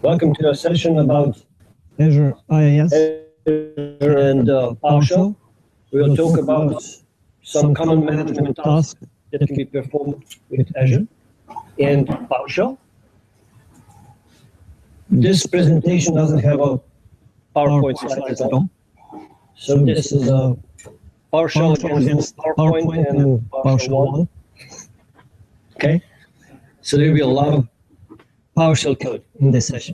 Welcome to a session about Azure IaaS and PowerShell. We will talk about some common management tasks that can be performed with Azure and PowerShell. This presentation doesn't have a PowerPoint slide at all. So this is a PowerShell against PowerPoint and PowerShell 1. Okay, so there will be a lot of PowerShell code in this session.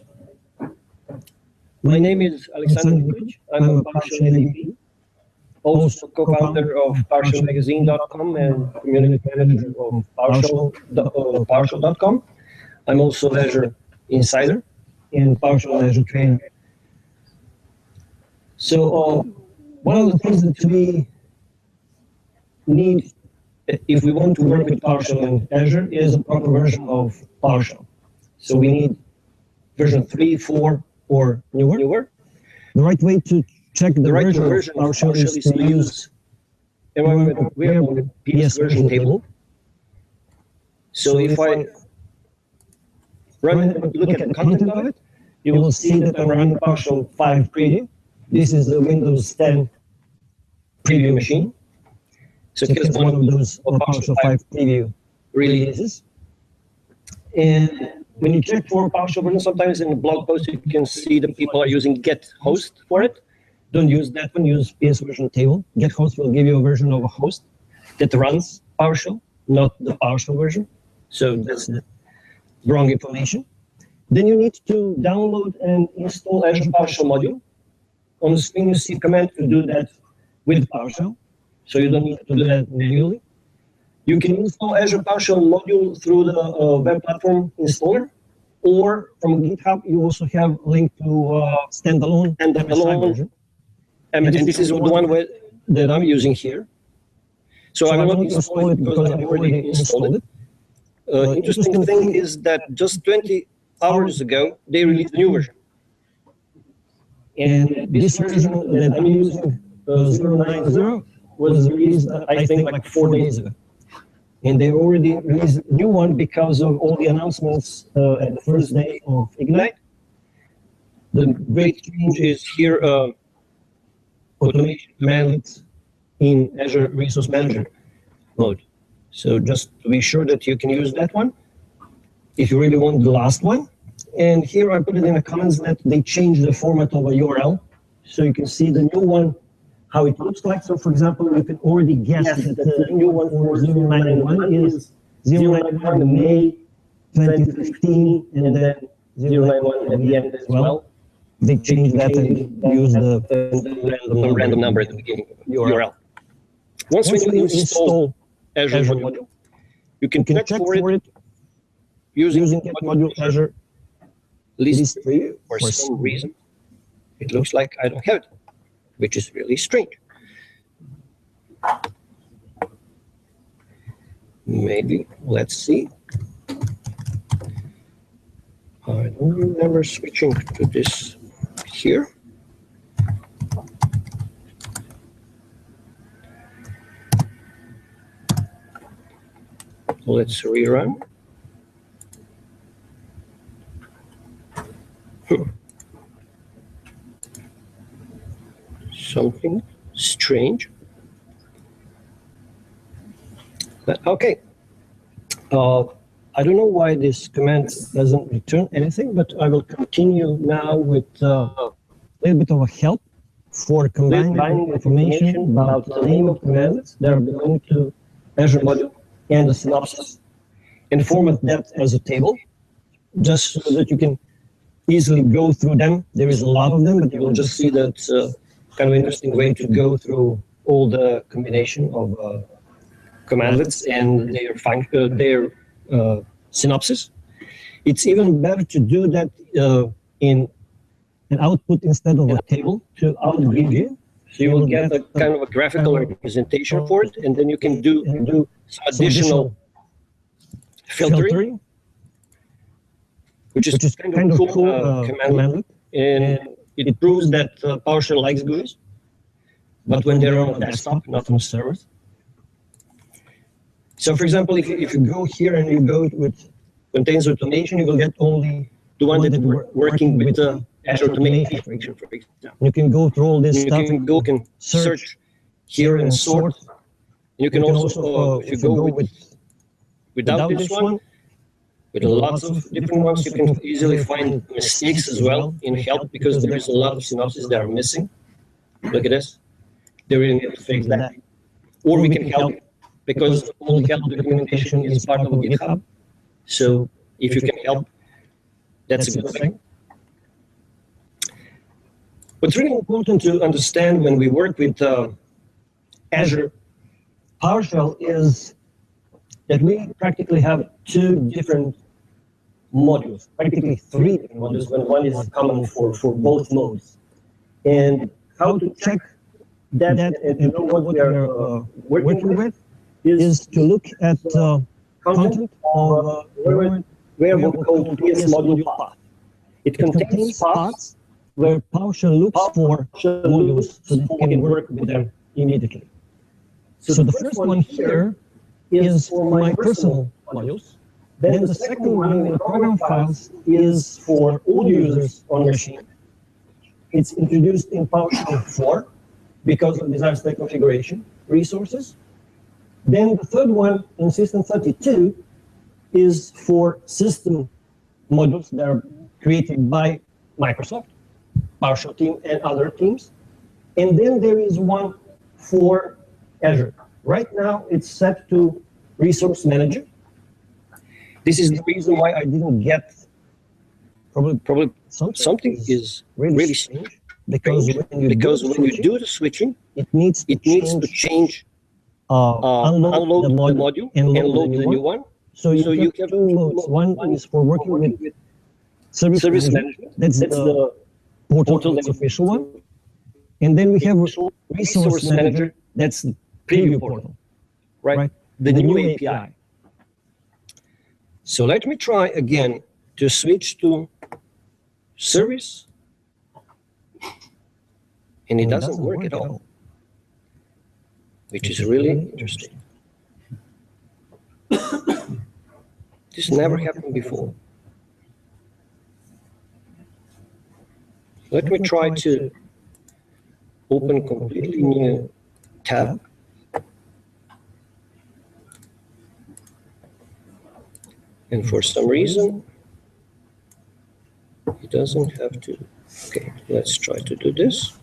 My name is Alexander Vukic. I'm a PowerShell MVP, also co-founder of PowerShellMagazine.com and community manager of PowerShell.com. I'm also Azure Insider and PowerShell Azure Trainer. So one of the things that we need if we want to work with PowerShell and Azure is a proper version of PowerShell. So we need version 3, 4, or newer. The right way to check the version of PowerShell is to use environment variable PS version table. So if I look at the content of it, you will see that I'm running PowerShell 5 preview. This is the Windows 10 preview machine. So it's one of those PowerShell 5 preview releases. And when you check for PowerShell version, sometimes in the blog post you can see that people are using get host for it. Don't use that one, use PS version table. Get host will give you a version of a host that runs PowerShell, not the PowerShell version. So that's the wrong information. Then you need to download and install Azure PowerShell module. On the screen you see a command to do that with PowerShell. So you don't need to do that manually. You can install Azure PowerShell module through the web platform installer, or from GitHub, you also have a link to standalone version. And this is the one that I'm using here. So I will not install it because I already installed it. Interesting thing is that just 20 hours ago, they released a new version. And this version that I'm using, 0.90, was released, I think, like 4 days ago. And they already released a new one because of all the announcements at the first day of Ignite. The great change is here, automation commandlets in Azure Resource Manager mode. So just to be sure that you can use that one if you really want the last one. And here I put it in the comments that they changed the format of a URL. So you can see the new one, how it looks like. So for example, you can already guess that the new one for 091 is 091 May 2015, and then 091 at the end as well. They changed that and used the random number at the beginning of the URL. Once we install Azure module, you can check for it using module Azure list 3. For some reason, it looks like I don't have it, which is really strange. Maybe, let's see. I don't remember switching to this here. Let's rerun. Something strange. But okay. I don't know why this command doesn't return anything, but I will continue now with a little bit of a help for combining information about the name of commands that are belonging to Azure module and the synopsis, and format that as a table, just so that you can easily go through them. There is a lot of them, but you will just see that it's kind of interesting way to go through all the combination of commandlets and their synopsis. It's even better to do that in an output instead of a table to outgrid you. So you will get a kind of a graphical representation for it, and then you can do some additional filtering, which is kind of cool commandlet, and it proves that PowerShell likes GUIs, but when they're on a desktop, not on servers. So for example, if you go here and you go with contains automation, you will get only the one that we're working with Azure Automation, for example. You can go through all this stuff. You can search here and sort. You can also, if you go without this one, with lots of different ones, you can easily find mistakes as well in help, because there is a lot of synopses that are missing. Look at this. They really need to fix that. Or we can help, because all the help documentation is part of GitHub. So if you can help, that's a good thing. What's really important to understand when we work with Azure PowerShell is that we practically have two different modules, practically three different modules, when one is common for both modes. And how to check that and know what we are working with is to look at content of variable called PS module path. It contains paths where PowerShell looks for modules so that you can work with them immediately. So the first one here is for my personal modules. Then the second one in program files is for all users on machine. It's introduced in PowerShell 4 because of desired state configuration resources. Then the third one in System 32 is for system modules that are created by Microsoft, PowerShell team, and other teams. And then there is one for Azure. Right now, it's set to Resource Manager. This is the reason why I didn't get, probably something is really strange, because when you do the switching, it needs to change, unload the module and load the new one. So you have two modes. One is for working with service management. That's the portal, that's official one. And then we have Resource Manager. That's the preview portal, right? The new API. So let me try again to switch to service, and it doesn't work at all, which is really interesting. This never happened before. Let me try to open completely new tab. And for some reason, it doesn't have to. Okay, let's try to do this.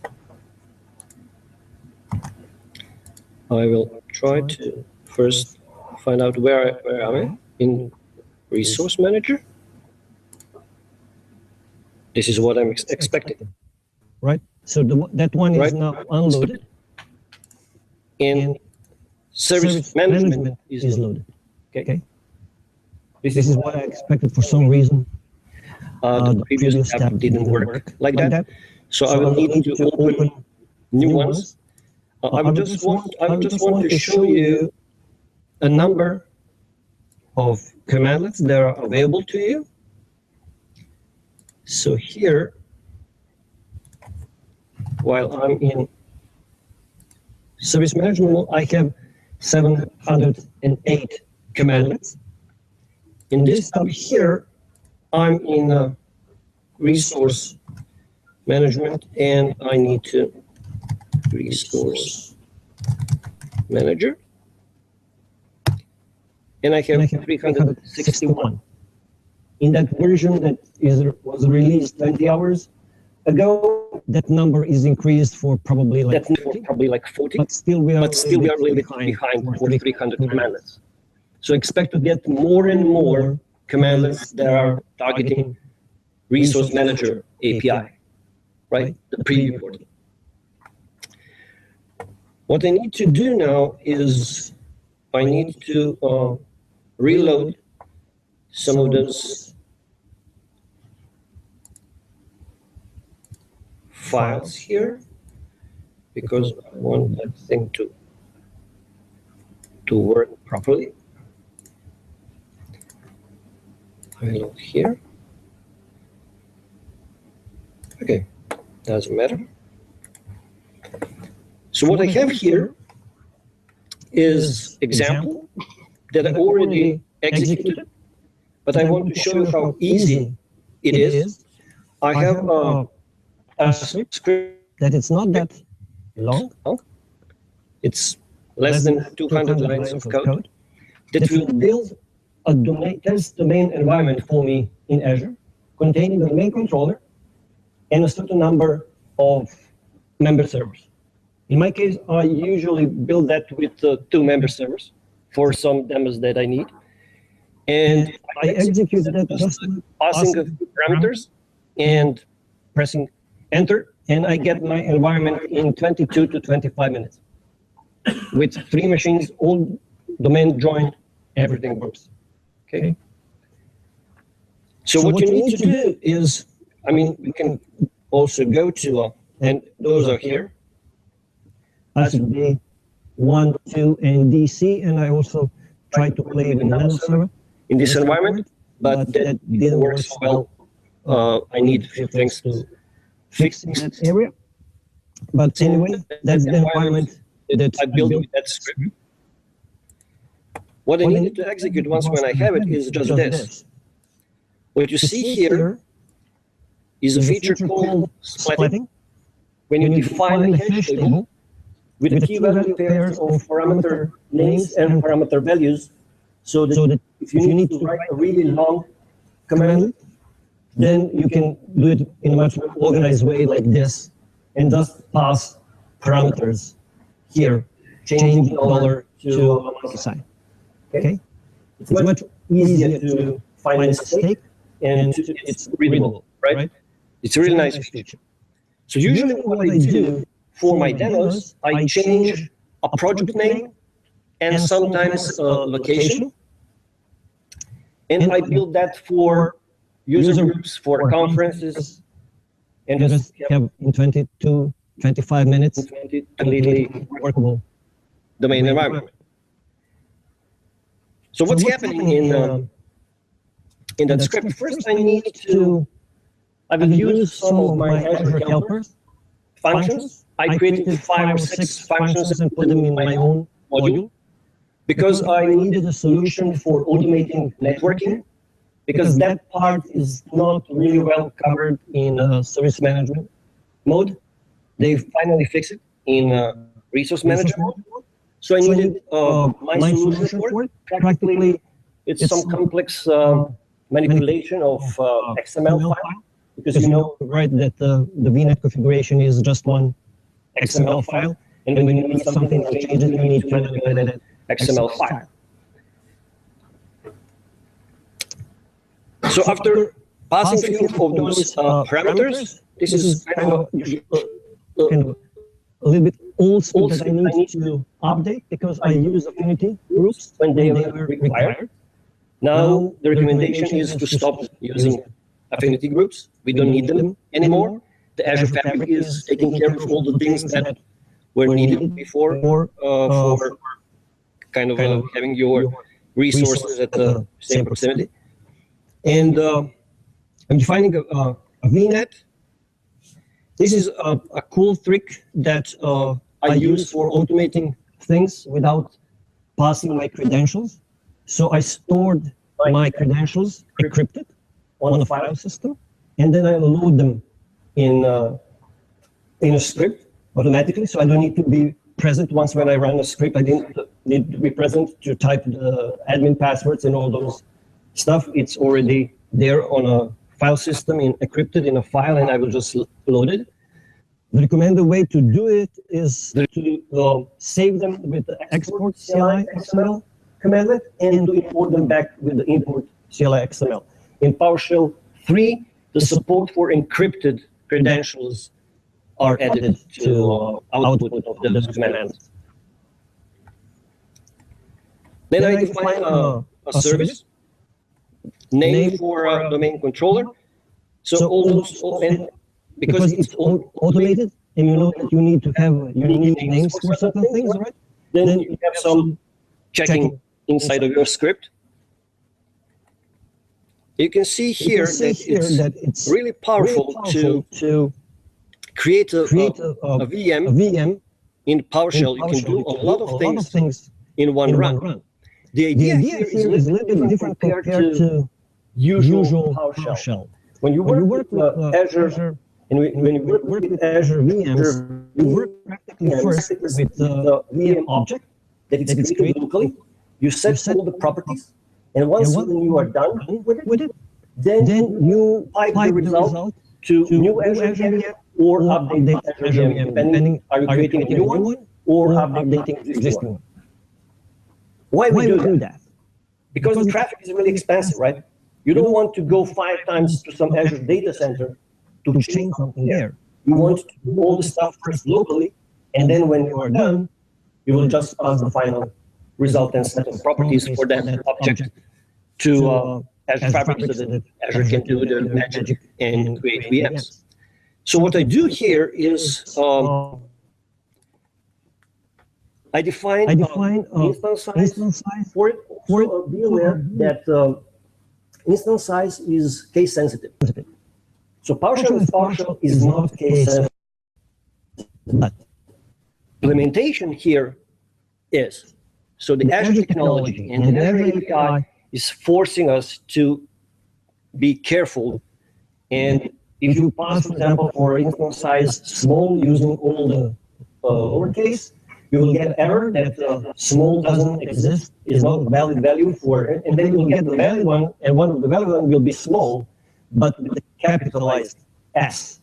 I will try to first find out where am I in Resource Manager. This is what I'm expecting. Right. So that one is now unloaded. And service management is loaded. Okay. This is what I expected for some reason. The previous tab didn't work like that. So I will need to open new ones. I would just want to show you a number of commandlets that are available to you. So here, while I'm in service management mode, I have 708 commandlets. In this tab here, I'm in resource management, and I need to resource manager, and I have 361. In that version that was released 20 hours ago, that number is increased for probably like 40. But still we are a little bit behind for 300 commandlets. So expect to get more and more commandlets that are targeting Resource Manager API, right? The preview portal. What I need to do now is I need to reload some of those files here, because I want that thing to work properly. I load here. Okay, doesn't matter. So what I have here is example that I already executed, but I want to show you how easy it is. I have a script that it's not that long. It's less than 200 lines of code that will build a test domain environment for me in Azure, containing the domain controller and a certain number of member servers. In my case, I usually build that with 2 member servers for some demos that I need. And I execute that just passing a few parameters and pressing enter, and I get my environment in 22 to 25 minutes. With 3 machines, all domain joined, everything works. Okay. So what you need to do is, I mean, we can also go to, and those are here. Azure 1, 2, and DC, and I also tried to play with another server in this environment, but that didn't work so well. I need a few things to fix in that area. But anyway, that's the environment that I built with that script. What I needed to execute once when I have it is just this. What you see here is a feature called splitting. When you define a hash table with the key value pairs of parameter names and parameter values, so that if you need to write a really long command, then you can do it in a much more organized way like this, and just pass parameters here, changing $$ to a monkey sign. Okay? It's much easier to find a mistake, and it's readable, right? It's a really nice feature. So usually what I do for my demos, I change a project name and sometimes a location, and I build that for user groups, for conferences, and just have in 22, 25 minutes completely workable domain environment. So what's happening in that script? First, I need to, I will use some of my Azure helpers functions. I created 5 or 6 functions and put them in my own module because I needed a solution for automating networking, because that part is not really well covered in service management mode. They finally fixed it in resource management mode. So I needed my solution for it. Practically, it's some complex manipulation of XML file, because you know, right, that the VNet configuration is just one XML file, and when you need something to change it, you need to manipulate that XML file. So after passing a few of those parameters, this is kind of a little bit old school that I need to update, because I use affinity groups when they were required. Now the recommendation is to stop using affinity groups. We don't need them anymore. The Azure Fabric is taking care of all the things that were needed before for kind of having your resources at the same proximity. And I'm defining a VNet. This is a cool trick that I use for automating things without passing my credentials. So I stored my credentials encrypted on a file system, and then I load them in a script automatically. So I don't need to be present once when I run a script. I didn't need to be present to type the admin passwords and all those stuff. It's already there on a file system, encrypted in a file, and I will just load it. The recommended way to do it is to save them with the export CLI XML commandlet and to import them back with the import CLI XML. In PowerShell 3, the support for encrypted credentials are added to output of the command. Then I define a service, name for a domain controller. So all those, and because it's all automated, and you know that you need to have unique names for certain things, right? Then you have some checking inside of your script. You can see here that it's really powerful to create a VM in PowerShell. You can do a lot of things in one run. The idea here is a little bit different compared to usual PowerShell. When you work with Azure, and when you work with Azure VMs, you work practically first with the VM object that is created locally. You set all the properties, and once when you are done with it, then you pipe the result to new Azure VM or update Azure VM, depending are you creating a new one or updating the existing one. Why we do that? Because the traffic is really expensive, right? You don't want to go 5 times to some Azure data center to change something there. You want to do all the stuff first locally, and then when you are done, you will just pass the final result and set of properties for that object to Azure Fabric so that Azure can do the magic and create VMs. So what I do here is I define instance size for it. So be aware that instance size is case sensitive. So PowerShell is not case sensitive. But implementation here is. So the Azure technology and the Azure API is forcing us to be careful. And if you pass, for example, for instance size small using all the lowercase, you will get error that small doesn't exist, is not a valid value for it, and then you will get the valid one, and one of the valid one will be small, but with the capitalized S.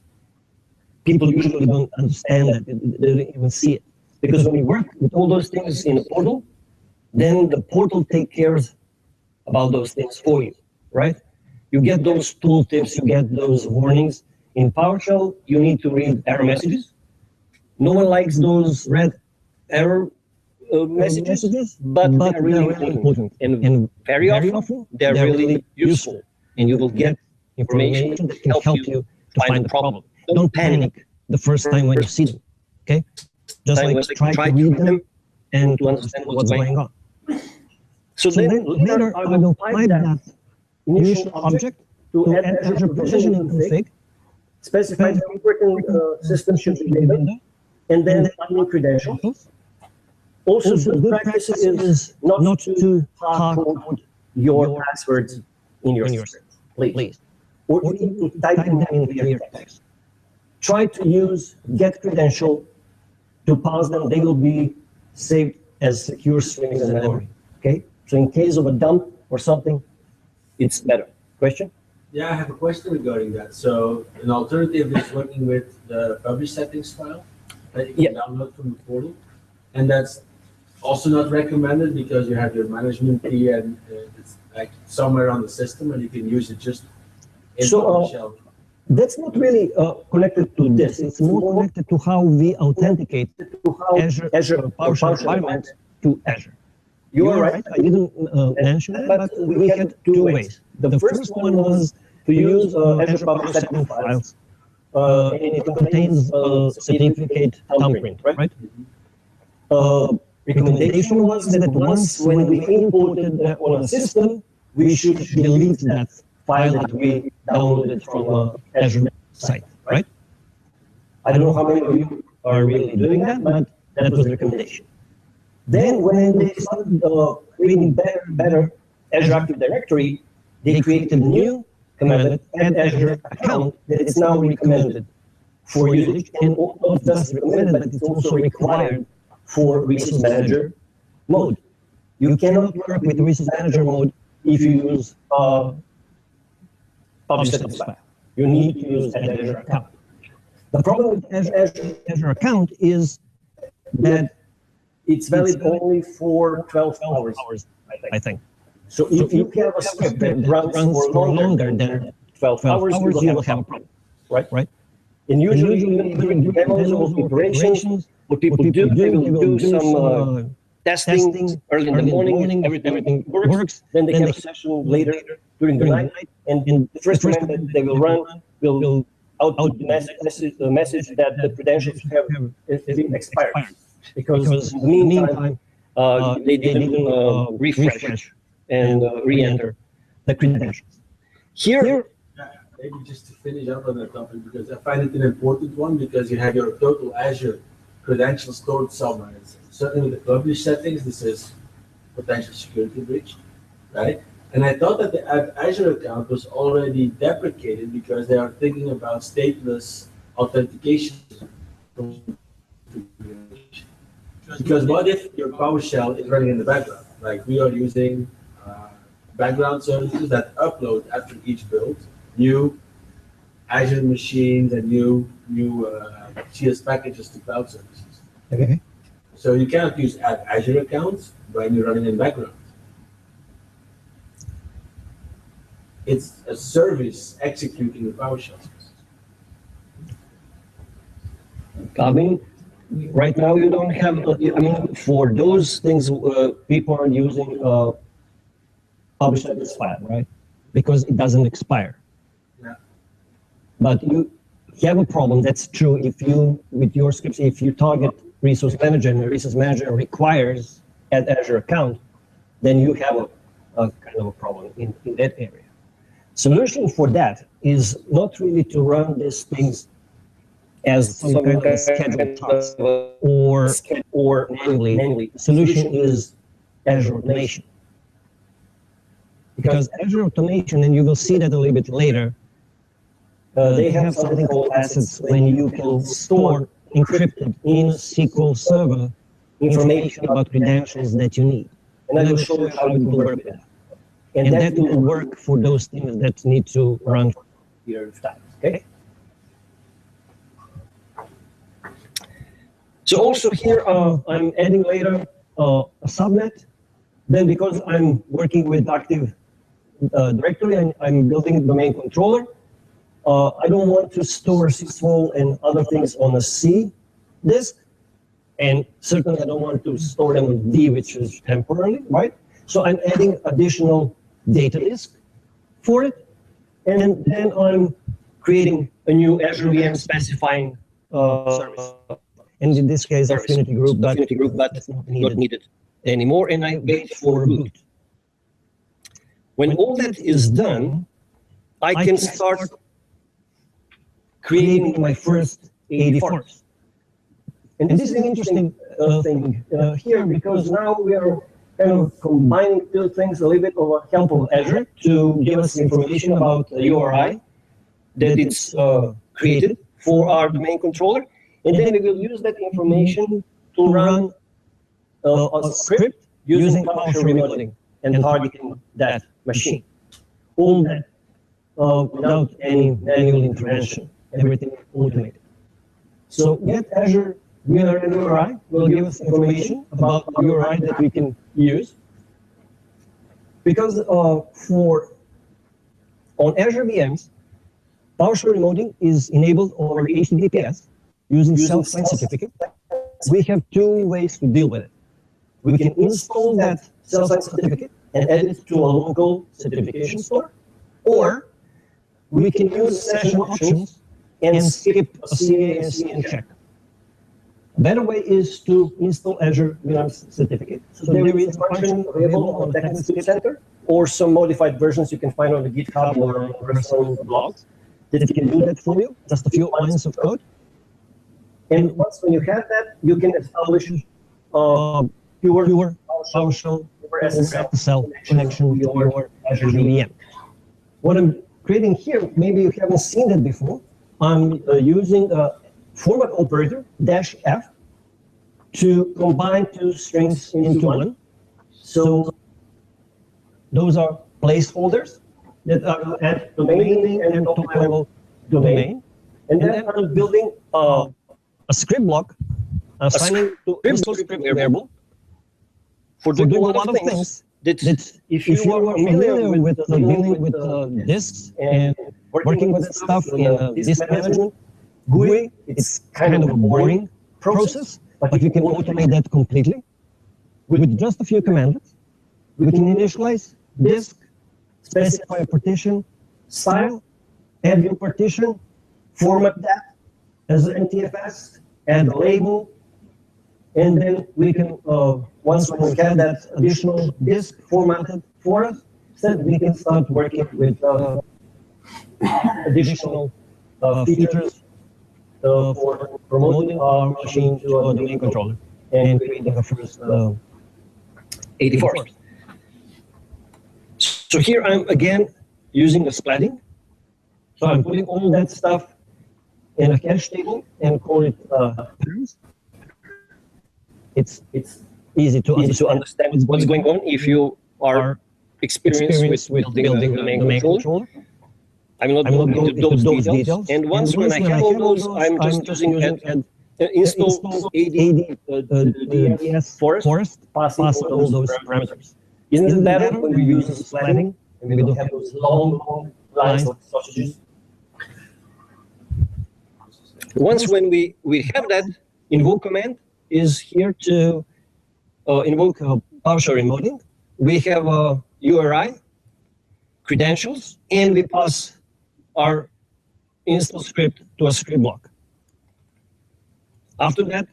People usually don't understand that, they don't even see it. Because when you work with all those things in a portal, then the portal takes care about those things for you, right? You get those tooltips, you get those warnings. In PowerShell, you need to read error messages. No one likes those red error messages, but they're really important. And very often, they're really useful. And you will get information that can help you to find the problem. Don't panic the first time when you see them, okay? Just like try to read them and to understand what's going on. So then later I will pipe that initial object to add Azure provisioning config, specify the operating system should be labeled, and then admin credentials. Also, the good practice is not to hard code your passwords in your script, please. Or to type them in clear text. Try to use get credential to pass them. They will be saved as secure strings in memory. Okay? So in case of a dump or something, it's better. Question? Yeah, I have a question regarding that. So an alternative is working with the publish settings file that you can download from the portal. And that's also not recommended because you have your management key and it's like somewhere on the system and you can use it just in PowerShell. That's not really connected to this. It's more connected to how we authenticate Azure PowerShell environment to Azure. You are right. I didn't mention it, but we had 2 ways. The first one was to use Azure Public Settings files, and it contains a certificate thumbprint, right? Recommendation was that once when we imported on a system, we should delete that file that we downloaded from Azure site, right? I don't know how many of you are really doing that, but that was the recommendation. Then when they started creating better Azure Active Directory, they created a new command, add Azure account, that is now recommended for usage, and not just recommended, but it's also required for Resource Manager mode. You cannot work with Resource Manager mode if you use public settings file. You need to use an Azure account. The problem with Azure account is that it's valid only for 12 hours, I think. So if you have a script that runs for longer than 12 hours, you will have a problem, right? And usually during demos or operations, what people do, they will do some testing early in the morning, everything works, then they have a session later during the night, and the first command that they will run will output the message that the credentials have been expired. Because in the meantime, they didn't refresh and re-enter the credentials. Here, maybe just to finish up on that topic, because I find it an important one, because you have your total Azure credentials stored somewhere. Certainly with the publish settings, this is potential security breach, right? And I thought that the Azure account was already deprecated because they are thinking about stateless authentication. Because what if your PowerShell is running in the background? Like we are using background services that upload after each build new Azure machines and new CS packages to cloud services. Okay. So you cannot use Azure accounts when you're running in background. It's a service executing the PowerShell. I mean, right now you don't have, I mean, for those things, people are using publish this file, right? Because it doesn't expire. Yeah. But you have a problem, that's true, if you, with your scripts, if you target resource manager and the resource manager requires an Azure account, then you have a kind of a problem in that area. Solution for that is not really to run these things as some kind of scheduled task or manually. The solution is Azure Automation. Because Azure Automation, and you will see that a little bit later, they have something called assets when you can store encrypted in SQL Server information about credentials that you need. And I will show you how it will work with that. And that will work for those things that need to run for a period of time, okay? So also here, I'm adding later a subnet. Then because I'm working with Active Directory and I'm building a domain controller, I don't want to store SQL and other things on a C disk. And certainly I don't want to store them on D, which is temporarily, right? So I'm adding additional data disk for it. And then I'm creating a new Azure VM specifying service. And in this case, Affinity Group, but it's not needed anymore. And I wait for boot. When all that is done, I can start creating my first AD4s. And this is an interesting thing here, because now we are kind of combining two things, a little bit of a help of Azure to give us information about the URI that it's created for our domain controller. And then we will use that information to run a script using PowerShell remoting and targeting that machine. All that without any manual intervention, everything automated. So get Azure URI will give us information about the URI that we can use. Because on Azure VMs, PowerShell remoting is enabled over HTTPS using self-signed certificate. We have two ways to deal with it. We can install that self-signed certificate and add it to a local certification store, or we can use session options and skip a CA and check. A better way is to install Azure VMs certificate. So there is a function available on the Technical Script Center, or some modified versions you can find on the GitHub or personal blogs that can do that for you, just a few lines of code. And once when you have that, you can establish pure PowerShell or SSL connection to your Azure VM. What I'm creating here, maybe you haven't seen that before. I'm using a format operator -f to combine two strings into one. So those are placeholders that I will add domain name and top level domain. And then I'm building a script block assigning to install script variable for doing a lot of things that if you are familiar with dealing with disks and working with stuff in disk management, GUI, it's kind of a boring process, but you can automate that completely. With just a few commands, we can initialize disk, specify a partition, style, add new partition, format that as an NTFS, add a label, and then we can, once we have that additional disk formatted for us, then we can start working with additional features for promoting our machine to a domain controller and creating a first AD4. So here I'm again using the splatting. So I'm putting all that stuff in a cache table and call it params. It's easy to understand what's going on if you are experienced with building the main controller. I'm not going into those details. And once when I have all those, I'm just using install AD IaaS forest, passing all those parameters. Isn't it better when we use the splatting and we don't have those long lines of sausages? Once when we have that, invoke command is here to invoke PowerShell remoting. We have a URI, credentials, and we pass our install script to a script block. After that,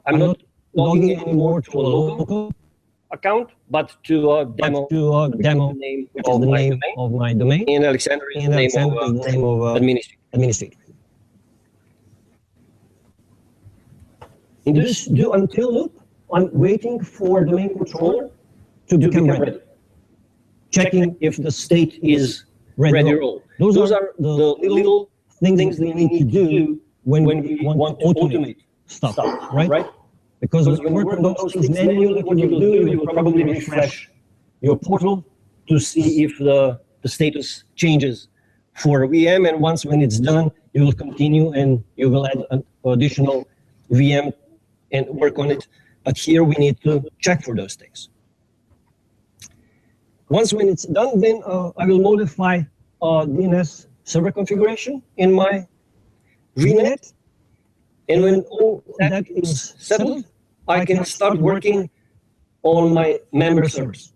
I'm not logging anymore to a local account, but to a demo, name, which is the name of my domain, and Alexander is the name of administrator. In this do until loop, I'm waiting for the main controller to become ready, checking if the state is ready or all. Those are the little things we need to do when we want to automate stuff, right? Because when you work on those things manually, what you will do, you will probably refresh your portal to see if the status changes for a VM, and once when it's done, you will continue and you will add an additional VM and work on it. But here we need to check for those things. Once when it's done, then I will modify DNS server configuration in my VNet. And when all that is settled, I can start working on my member servers.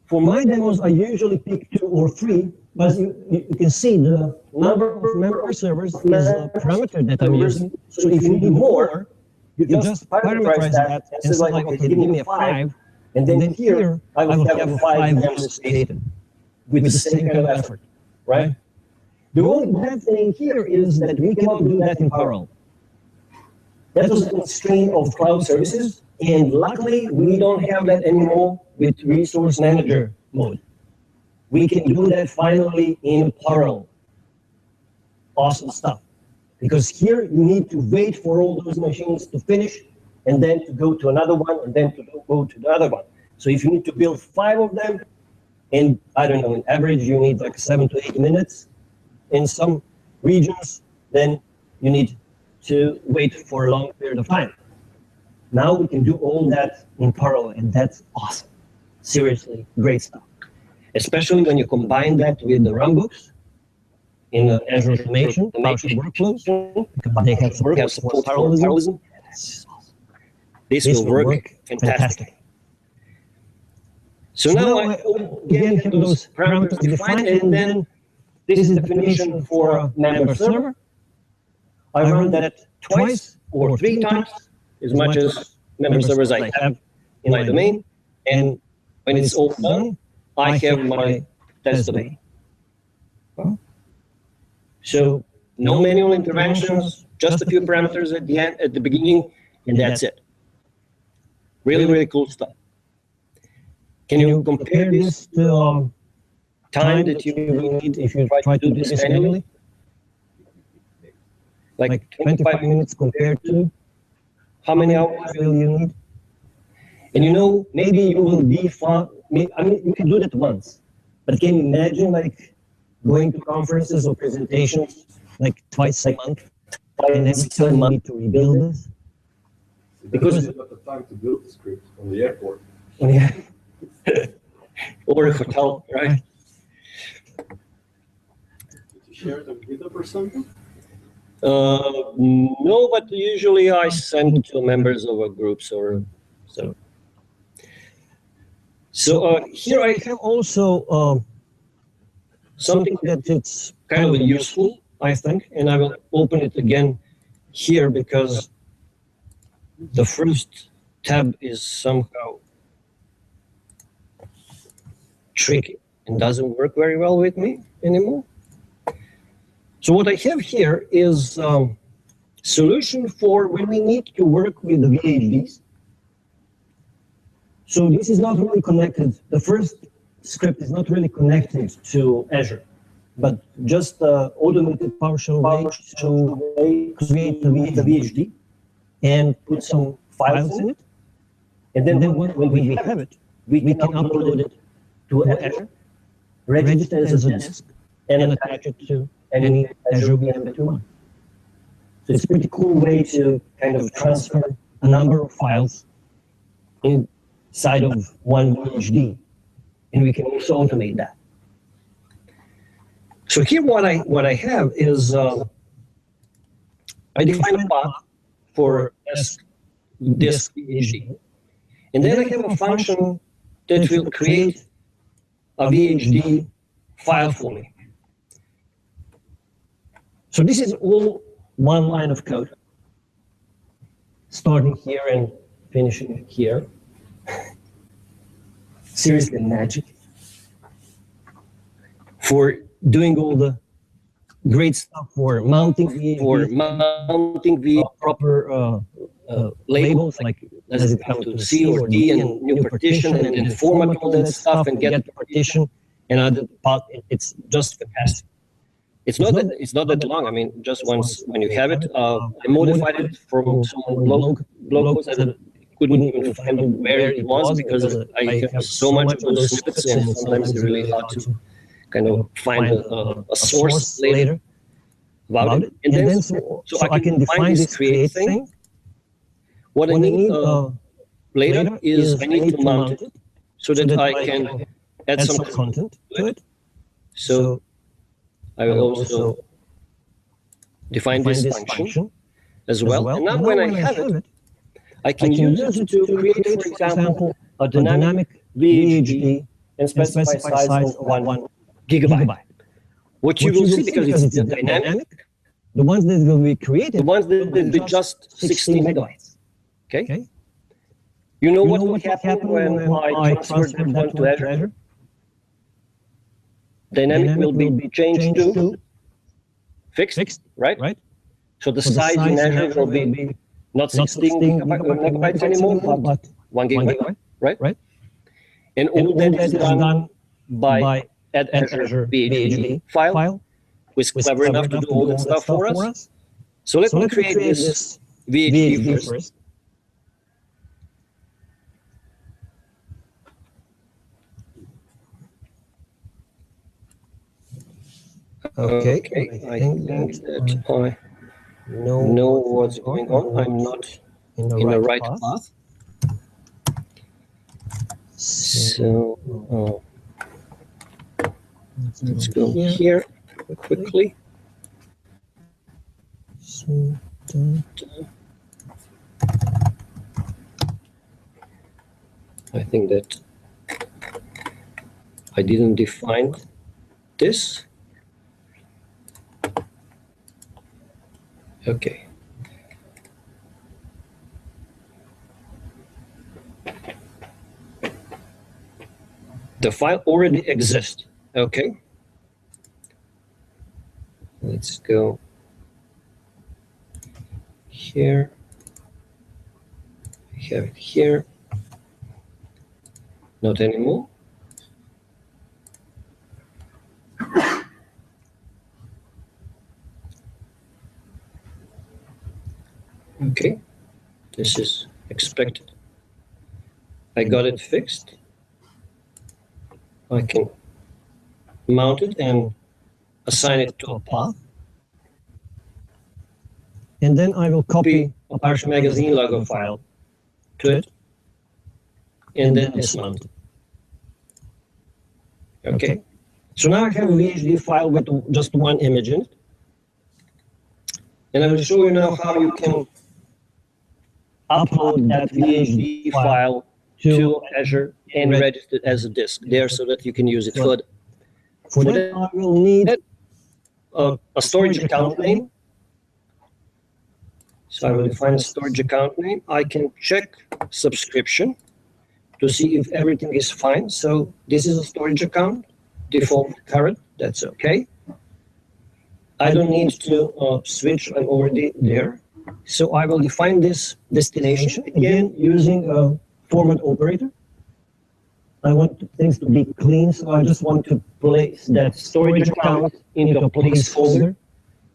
For my demos, I usually pick 2 or 3, but you can see the number of member servers is a parameter that I'm using. So if you need more, you just parameterize that and say like, okay, give me a 5, and then here I will have a 5 members created with the same kind of effort, right? The only bad thing here is that we cannot do that in parallel. That was a constraint of cloud services, and luckily we don't have that anymore with resource manager mode. We can do that finally in parallel. Awesome stuff. Because here you need to wait for all those machines to finish, and then to go to another one, and then to go to the other one. So if you need to build 5 of them, and I don't know, in average you need like 7 to 8 minutes, in some regions, then you need to wait for a long period of time. Now we can do all that in parallel, and that's awesome. Seriously, great stuff. Especially when you combine that with the runbooks in Azure Automation, PowerShell workflows, because they have support parallelism. This will work fantastic. So now I again have those parameters defined, and then this is the definition for a member server. I run that twice or 3 times, as much as member servers I have in my domain. And when it's all done, I have my test domain. So no manual interventions, just a few parameters at the end, at the beginning, and that's it. Really, really cool stuff. Can you compare this to time that you will need if you try to do this manually? Like 25 minutes compared to how many hours will you need? And you know, maybe you will be fun. I mean, you can do that once, but can you imagine like going to conferences or presentations like twice a month, and every time you need to rebuild this? Because you got the time to build the script on the airport. Yeah. Or a hotel, right? Did you share it on GitHub or something? No, but usually I send to members of a groups or so. So here I have also something that it's kind of useful, I think, and I will open it again here because the first tab is somehow tricky and doesn't work very well with me anymore. So what I have here is solution for when we need to work with the VHDs. So this is not really connected. The first script is not really connected to Azure, but just automated PowerShell way to create the VHD and put some files in it. And then when we have it, we can upload it to Azure, register it as a disk, and attach it to any Azure VM that you want. So it's a pretty cool way to kind of transfer a number of files inside of one VHD, and we can also automate that. So here what I have is I define a path for this VHD, and then I have a function that will create a VHD file for me. So this is all one line of code, starting here and finishing here. Seriously, magic. For doing all the great stuff for mounting the proper labels, like does it come to C or D and new partition, and then format all that stuff and get the partition and other part. It's just fantastic. It's not that long. I mean, just once when you have it, I modified it from some blog post that I couldn't even find where it was because I have so much of those snippets, and sometimes it's really hard to kind of find a source later about it. And then so I can define this create thing. What I need later is I need to mount it so that I can add some content to it. So I will also define this function as well. And now when I have it, I can use it to create, for example, a dynamic VHD and specify size of 1 gigabyte. What you will see, because it's dynamic, the ones that will be created, the ones that will be just 16 megabytes. Okay? You know what will happen when I transfer that one to Azure? Dynamic will be changed to fixed, right? So the size in Azure will be not 16 megabytes anymore, but 1 gigabyte, right? And all that is done by add Azure VHD file, who is clever enough to do all that stuff for us. So let me create this VHD first. Okay, I think that I know what's going on. I'm not in the right path. So let's go here quickly. I think that I didn't define this. Okay. The file already exists. Okay. Let's go here. We have it here. Not anymore. Okay, this is expected. I got it fixed. I can mount it and assign it to a path. And then I will copy a PowerShell magazine logo file to it, and then dismount it. Okay, so now I have a VHD file with just one image in it. And I will show you now how you can upload that VHD file to Azure and register it as a disk there so that you can use it further. For that, I will need a storage account name. So I will define a storage account name. I can check subscription to see if everything is fine. So this is a storage account, default current, that's okay. I don't need to switch, I'm already there. So I will define this destination, again, using a format operator. I want things to be clean, so I just want to place that storage account into a placeholder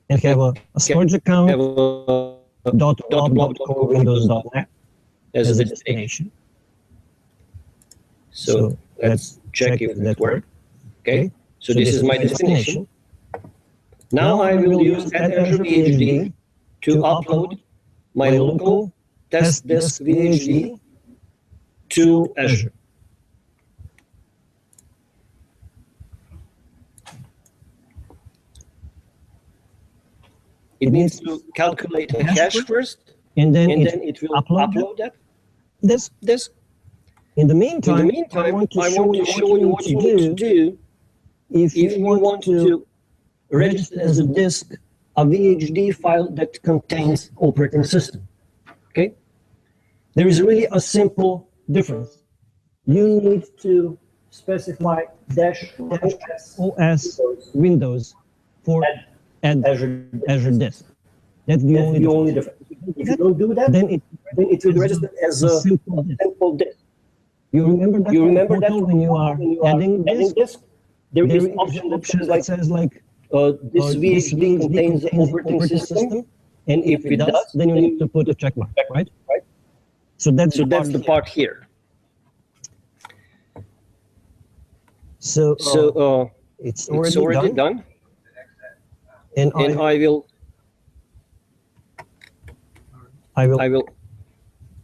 and have a storage account .blob.co.windows.net as a destination. So let's check if that works. Okay, so this is my destination. Now I will use Azure VHD to upload my local test disk VHD to Azure. It needs to calculate a cache first, and then it will upload that disk. In the meantime, I want to show you what you need to do if you want to register as a disk a VHD file that contains operating system. Okay? There is really a simple difference. You need to specify -OS Windows for Azure disk. That's the only difference. If you don't do that, then it will register as a simple disk. You remember that when you are adding disk, there is an option that says like this VHD contains the operating system, and if it does, then you need to put a check mark, right? So that's the part here. So it's already done, and I will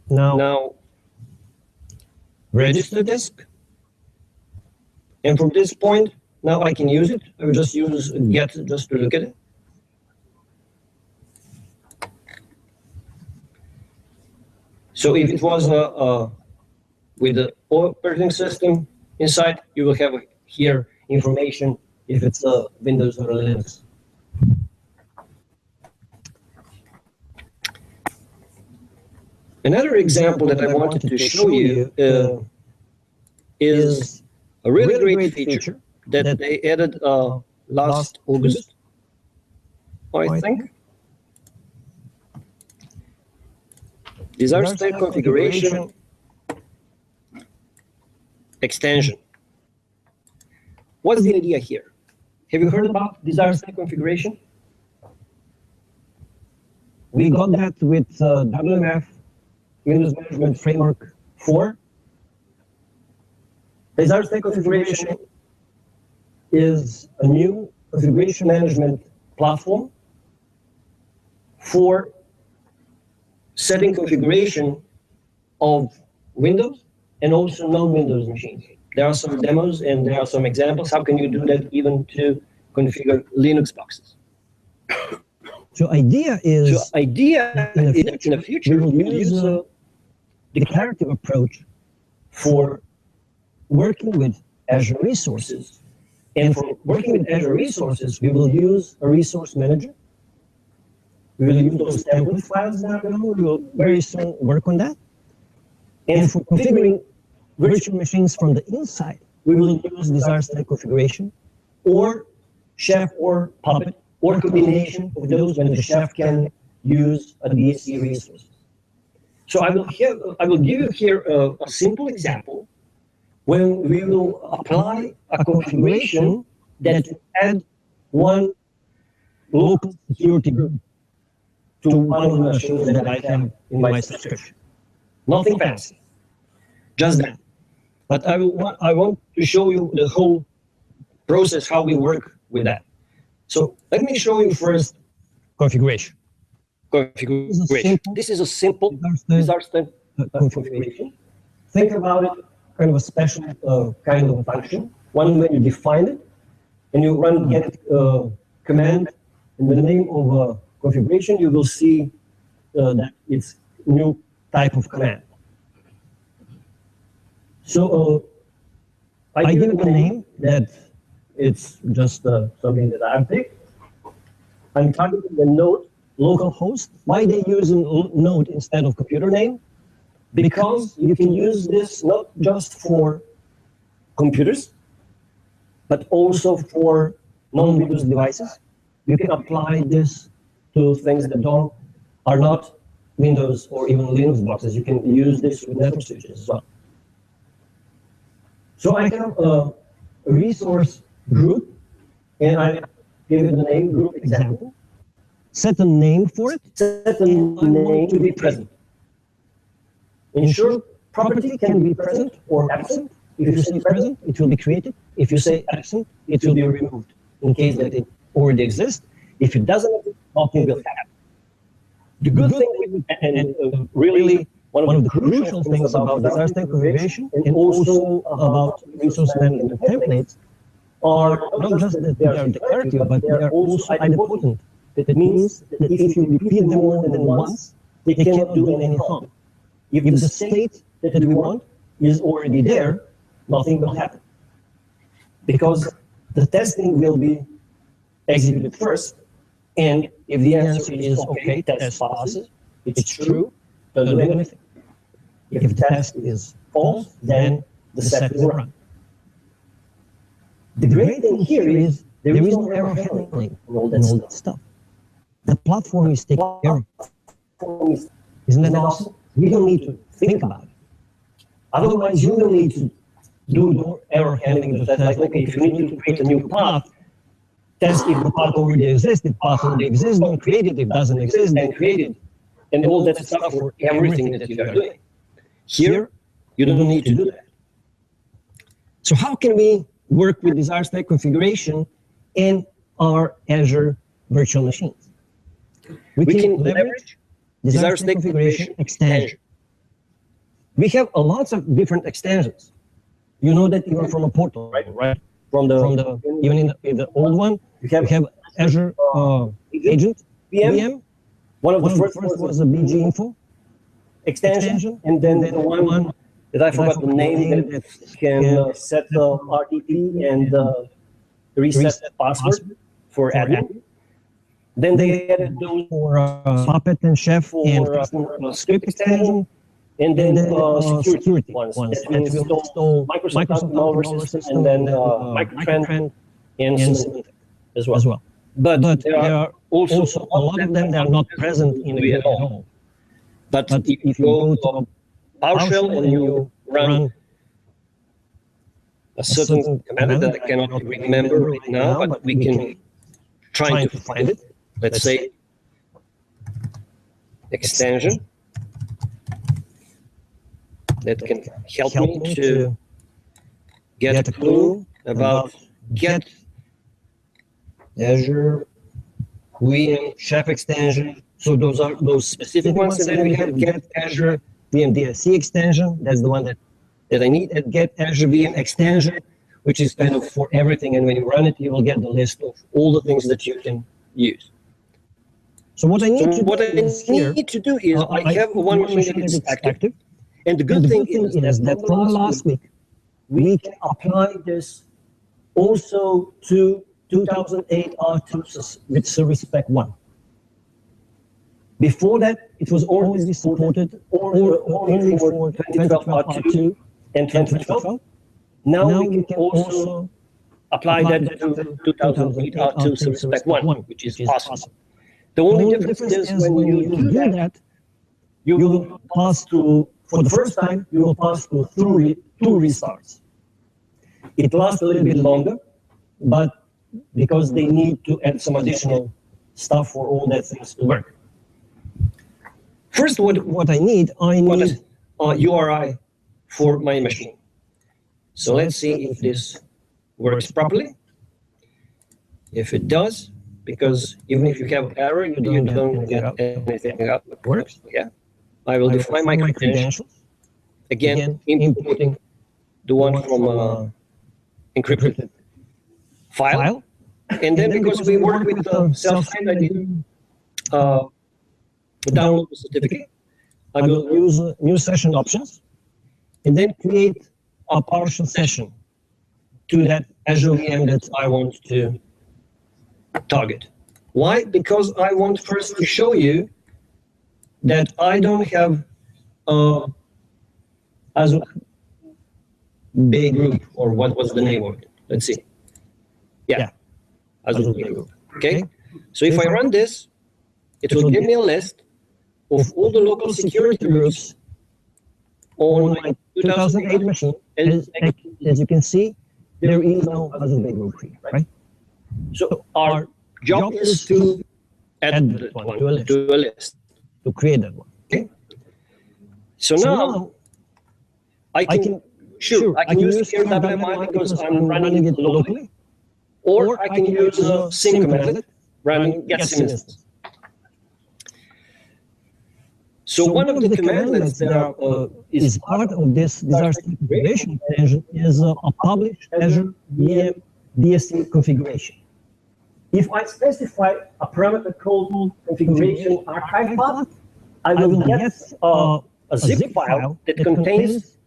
now register disk, and from this point now I can use it. I will just use get just to look at it. So if it was with the operating system inside, you will have here information if it's a Windows or a Linux. Another example that I wanted to show you is a really great feature that they added last August, I think. Disaster state configuration extension. What's the idea here? Have you heard about disaster state configuration? We got that with WMF, Windows Management Framework 4. Disaster state configuration is a new configuration management platform for setting configuration of Windows and also non-Windows machines. There are some demos and there are some examples. How can you do that even to configure Linux boxes? So idea is in the future we will use a declarative approach for working with Azure resources. And for working with Azure resources, we will use a resource manager. We will use those template files now. We will very soon work on that. And for configuring virtual machines from the inside, we will use disaster state configuration or Chef or Puppet or combination of those when the Chef can use a DSC resource. So I will give you here a simple example when we will apply a configuration that will add one local security group to one of the machines that I have in my subscription. Nothing fancy, just that. But I want to show you the whole process, how we work with that. So let me show you first configuration. This is a simple disaster configuration. Think about it, kind of a special kind of a function. One when you define it, and you run get command in the name of a configuration, you will see that it's new type of command. So I give it a name that it's just something that I've picked. I'm targeting the node local host. Why they use node instead of computer name? Because you can use this not just for computers, but also for non-Windows devices. You can apply this to things that are not Windows or even Linux boxes. You can use this with network switches as well. So I have a resource group, and I give it the name group example. Set a name for it. Set the name to be present. Ensure property can be present or absent. If you say present, it will be created. If you say absent, it will be removed in case that it already exists. If it doesn't exist, nothing will happen. The good thing, and really one of the crucial things about disaster configuration and also about resource management templates are not just that they are declarative, but they are also idempotent. That means that if you repeat them more than once, they cannot do any harm. If the state that we want is already there, nothing will happen. Because the testing will be executed first, and if the answer is okay, test passes, it's true, doesn't do anything. If the test is false, then the set will run. The great thing here is there is no error handling and all that stuff. The platform is taken care of. Isn't that awesome? You don't need to think about it. Otherwise, you will need to do more error handling. Just like, okay, if you need to create a new path, test if the path already exists. If the path already exists, don't create it. If it doesn't exist, then create it. And all that stuff for everything that you are doing. Here, you don't need to do that. So how can we work with disaster stack configuration in our Azure virtual machines? We can leverage disaster stack configuration extension. We have a lots of different extensions. You know that even from a portal, right? From the even in the old one, we have Azure Agent VM. One of the first was the BG Info extension, and then the one that I forgot the name that can set the RTP and reset the password for admin. Then they added those for Puppet and Chef for and script extension, and then security ones that will install Microsoft malware system, and then Microtrend and Symantec as well. But there are also a lot of them that are not present in the GUI at all. But if you go to PowerShell and you run a certain command that I cannot remember right now, but we can try to find it. Let's say extension that can help me to get a clue about get Azure VM Chef extension. So those are those specific ones, and then we have get Azure VM DSC extension. That's the one that I need, and get Azure VM extension, which is kind of for everything. And when you run it, you will get the list of all the things that you can use. So what I need to do is I have one machine that is active. And the good thing is that from the last week, we can apply this also to 2008 R2 with Service Spec 1. Before that, it was always supported only for 2012 R2 and 2012. Now we can also apply that to 2008 R2 Service Spec 1, which is awesome. The only difference is when you do that, you will pass through, for the first time, you will pass through two restarts. It lasts a little bit longer, but because they need to add some additional stuff for all that things to work. First, what I need a URI for my machine. So let's see if this works properly. If it does, because even if you have error, you don't get anything out that works. Yeah, I will define my credentials. Again, importing the one from encrypted file. And then because we work with self-signed ID, download the certificate, I will use new session options, and then create a PowerShell session to that Azure VM that I want to target. Why? Because I want first to show you that I don't have Azure Bay Group, or what was the name of it? Let's see. Yeah, Azure Bay Group. Okay, so if I run this, it will give me a list of all the local security groups on my 2008 machine as you can see, there is no Azure group here, right? So our job is to add that one to a list. To create that one. Okay. So now I can use here WMI because I'm running it locally, or I can use a sim command running get sim instance. So one of the commandlets that is part of this disaster configuration engine is a publish Azure VM DSC configuration. If I specify a parameter called configuration archive path, I will get a zip file that contains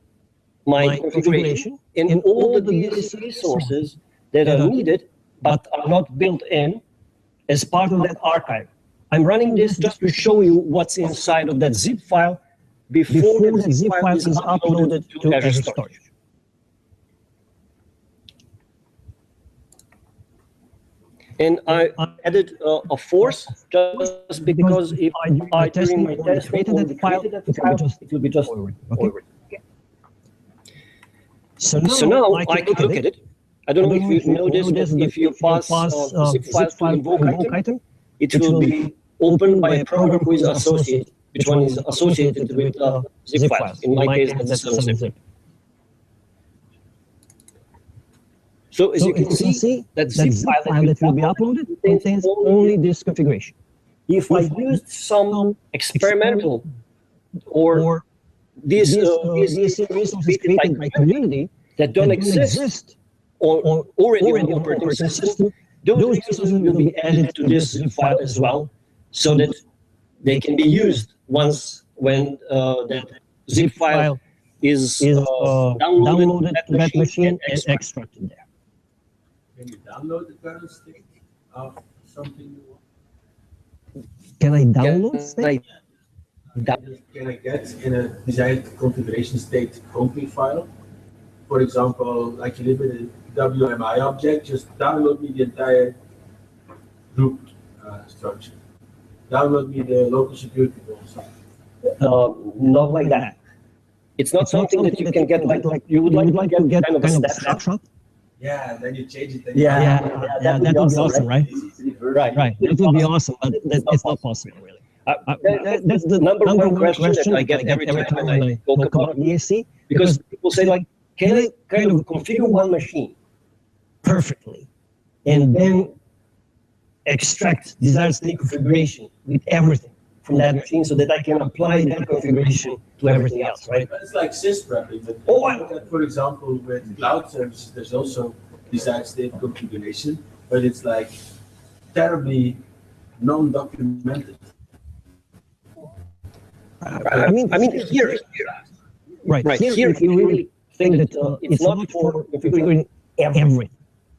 my configuration and all the DSC resources that are needed but are not built in as part of that archive. I'm running this just to show you what's inside of that zip file before the zip file is uploaded to Azure Storage. And I added a force just because if I during my test created that file, it will be just forward. Okay. So now I can look at it. I don't know if you know this, but if you pass zip file to invoke item, it will be opened by a program who is associated, which one is associated with zip files. In my case, that's zip. So as you can see, that zip file that will be uploaded contains only this configuration. If I used some experimental or these resources created by community that don't exist already on the operating system, those resources will be added to this zip file as well, so that they can be used once when that zip file is downloaded to that machine and extracted there. Can you download the current state of something you want? Can I download state? Can I get in a desired configuration state company file? For example, like you live in a WMI object, just download me the entire group structure. Download me the local security rules. Not like that. It's not something that you can get like you would like to get kind of a snapshot. Yeah, then you change it. That would be awesome, right? Right. That would be awesome, but it's not possible, really. That's the number one question that I get every time when I talk about DSC, because people say like, can I kind of configure one machine perfectly and then extract desired state configuration with everything from that machine so that I can apply that configuration to everything else, right? But it's like sysprepping. For example, with cloud services, there's also desired state configuration, but it's like terribly non-documented. I mean, here, here, if you really think that it's not for configuring everything.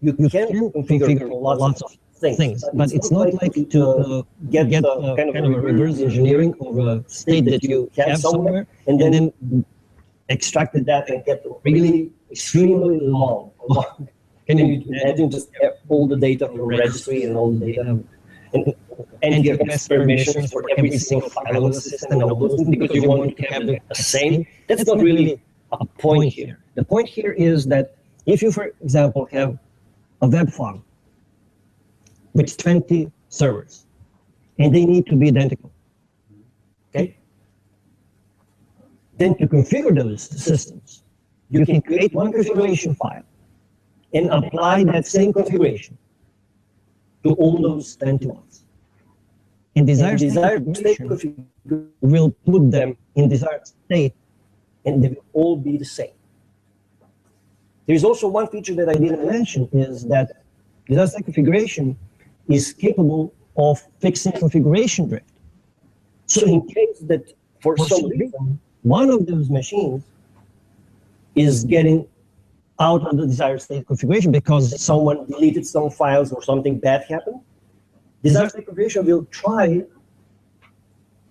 You can configure lots of things, but it's not like to get kind of a reverse engineering of a state that you have somewhere and then extracted that and get really extremely long. Can you imagine just all the data from registry and all the data and you have permissions for every single file on the system and all those things because you want to have the same? That's not really a point here. The point here is that if you, for example, have a web farm with 20 servers, and they need to be identical, okay? Then to configure those systems, you can create one configuration file and apply that same configuration to all those 20 ones. And desired state configuration will put them in desired state, and they will all be the same. There's also one feature that I didn't mention is that desired state configuration is capable of fixing configuration drift. So in case that for some reason, one of those machines is getting out of the desired state configuration because someone deleted some files or something bad happened, desired state configuration will try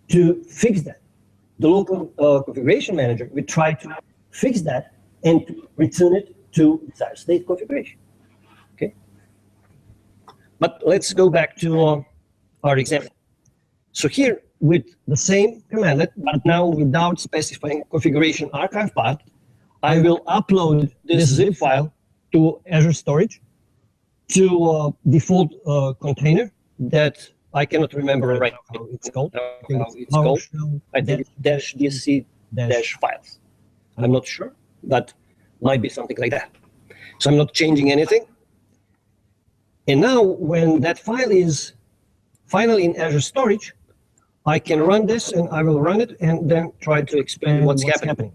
to fix that. The local configuration manager will try to fix that and to return it to desired state configuration. Okay. But let's go back to our example. So here, with the same commandlet, but now without specifying configuration archive path, I will upload this zip file to Azure Storage, to a default container that I cannot remember right now. how it's called. How it's called. I think it's dash DSC dash files. I'm not sure, but might be something like that. So I'm not changing anything. And now when that file is finally in Azure Storage, I can run this and I will run it and then try to explain what's happening.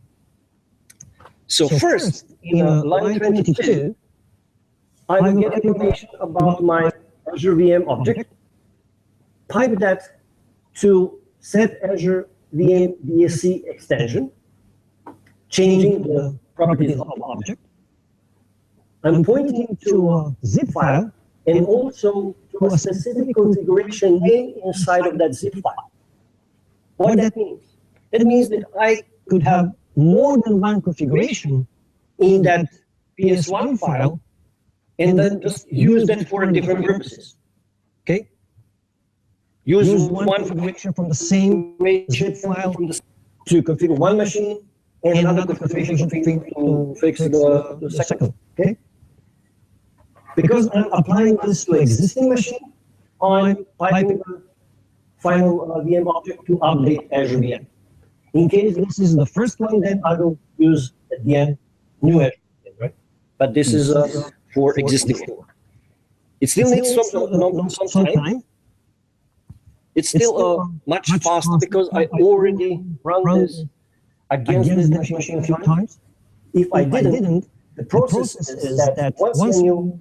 So first, in line 22, I will get information about my Azure VM object, pipe that to set Azure VM DSC extension, changing the properties of the object. I'm pointing to a zip file and also to a specific configuration name inside of that zip file. What that means? It means that I could have more than one configuration in that PS1 file and then just use that for different purposes. Okay? Use one configuration from the same zip file to configure one machine and another configuration to fix the second. Okay? Because I'm applying this to existing machine, I'm piping the final VM object to update Azure VM. In case this is the first one, then I will use at the end new Azure VM, right? But this is for existing one. It still needs some time. It's still much faster because I already run this against this machine a few times. If I didn't, the process is that once you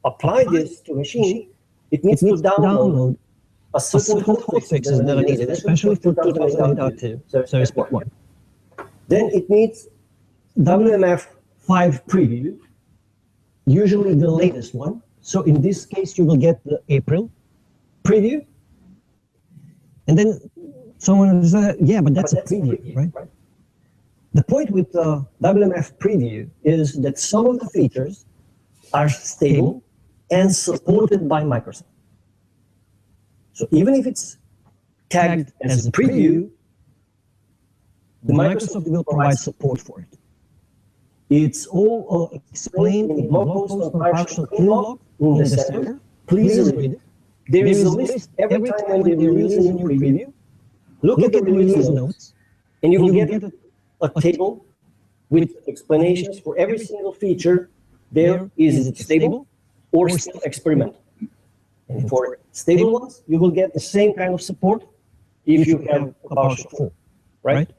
apply this to a machine, it needs to download a certain fixes that are needed, especially for 2008.2 Service Port 1. Then it needs WMF 5 preview, usually the latest one. So in this case, you will get the April preview. And then someone will say, yeah, but that's a preview, right? The point with the WMF preview is that some of the features are stable and supported by Microsoft. So even if it's tagged as a preview, the Microsoft will provide support for it. It's all explained in blog post on PowerShell blog in December. Please read it. There is a list every time when they release a new preview. Look at the release notes, and you will get a table with explanations for every single feature. There is it stable or still experimental. And for stable ones, you will get the same kind of support if you have a PowerShell 4, right?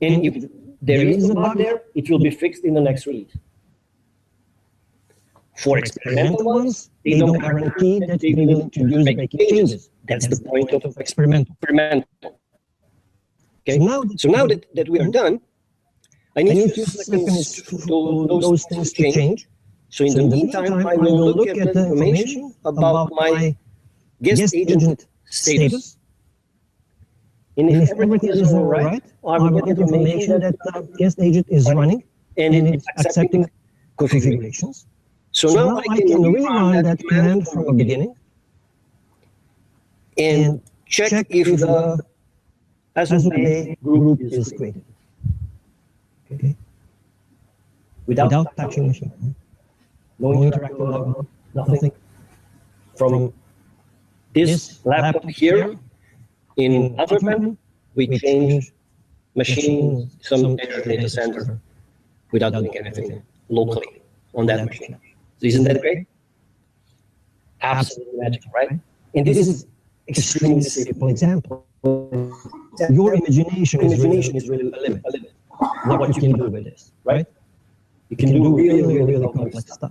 And if there is a bug there, it will be fixed in the next release. For experimental ones, they don't guarantee that they will introduce making changes. That's the point of experimental. Okay. So now that we are done, I need a few seconds for those things to change. So in the meantime, I will look at the information about my guest agent status. And if everything is all right, I will get information that the guest agent is running and it's accepting configurations. So now I can rerun that command from the beginning and check if the Azure group is created. Okay. Without touching machine. No interactive log, nothing. From this laptop here in Azure, we change machine, some Azure data center without doing anything locally on that machine. So isn't that great? Absolutely magic, right? And this is extremely simple example. Your imagination is really a limit. What you can do with this, right? You can do really complex stuff.